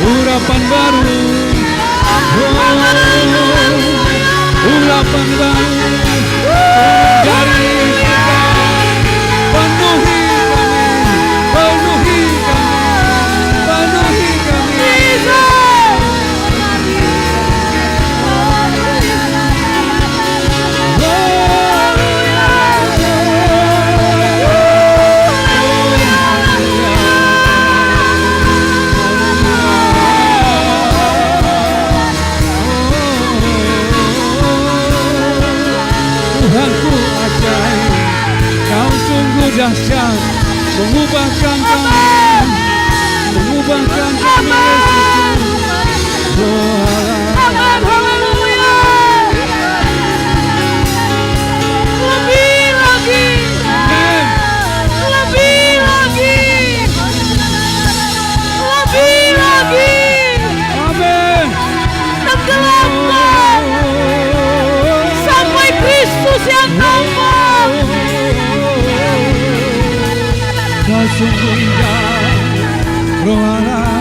Urapan baru. Urapan baru dari kita. Penuhi kami. Penuhi kami. Penuhi kami. Tuhanku ajaib, Kau sungguh dahsyat, mengubahkan kami, mengubahkan kami Yesusku. Amin, haleluya. Lebih lagi, lebih lagi, lebih lagi. Amin. Tenggelamkan sampai Kristus yang nampak. Kau sungguh indah, Roh Allah,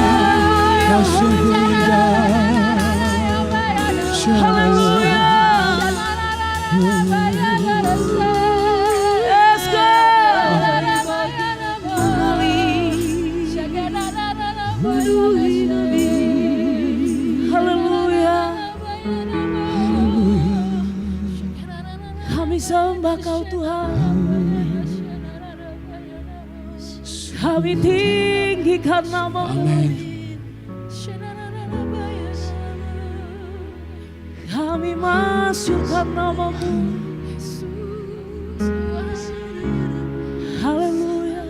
Kau sungguh indah. Shalom. Yes, God. Haleluya. Kami sembah Kau Tuhan. Kami tinggikan nama-Mu. Amin. Kami masyurkan nama-Mu. Haleluya.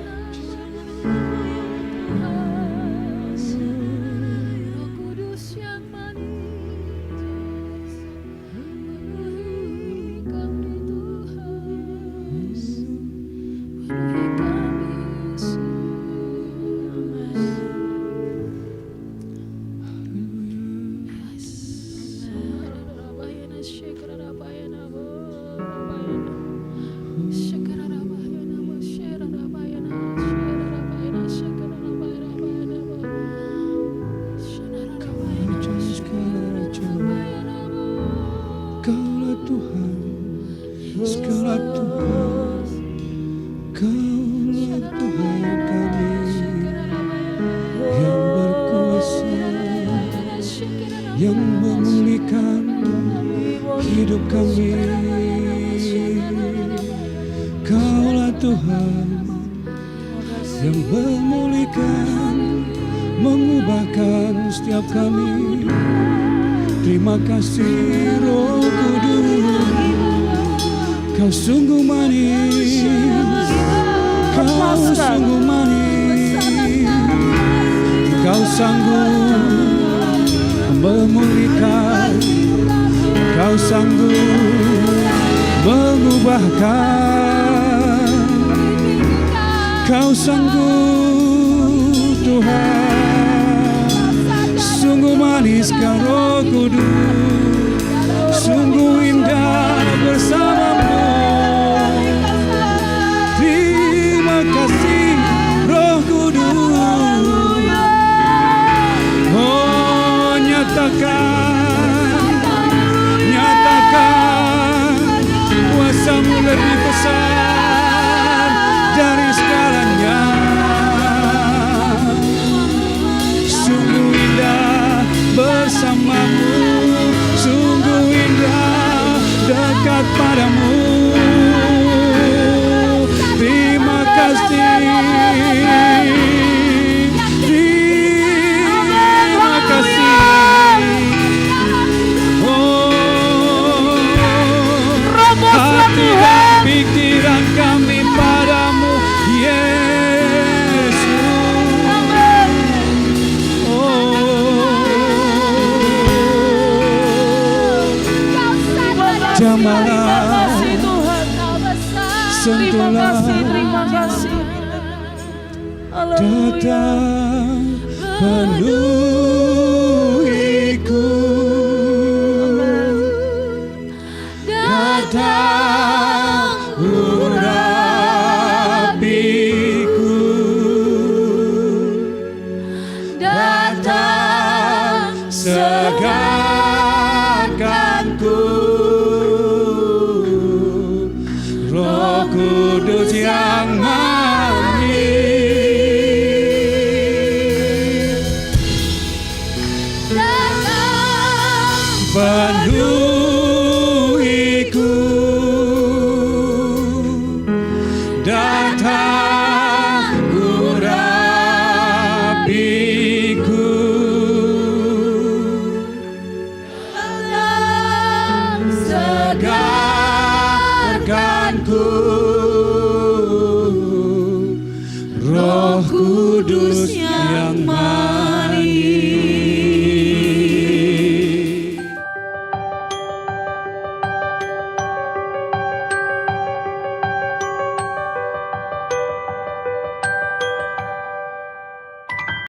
Kaulah Tuhan, segala Tuhan, Kaulah Tuhan kami yang berkuasa, yang memulihkan hidup kami. Kaulah Tuhan yang memulihkan, mengubahkan setiap kami. Terima kasih Roh Kudus, Kau sungguh manis, Kau sungguh manis, Kau sanggup memulihkan, Kau sanggup mengubahkan, Kau sanggup Tuhan. Sungguh manis Kau Roh Kudus, sungguh indah bersamamu. Terima kasih Roh Kudus. Oh, nyatakan kuasa-Mu lebih besar dari segalanya. Sungguh indah bersamamu, sungguh indah dekat padamu. Terima kasih, terima kasih. Oh, hati dan pikiran kami padamu, Yesus. Jamalah, sentuhlah, datang penuhiku, datang Kudus yang manis, penuhiku, datang urapiku, segarkanku, Roh Kudus yang maha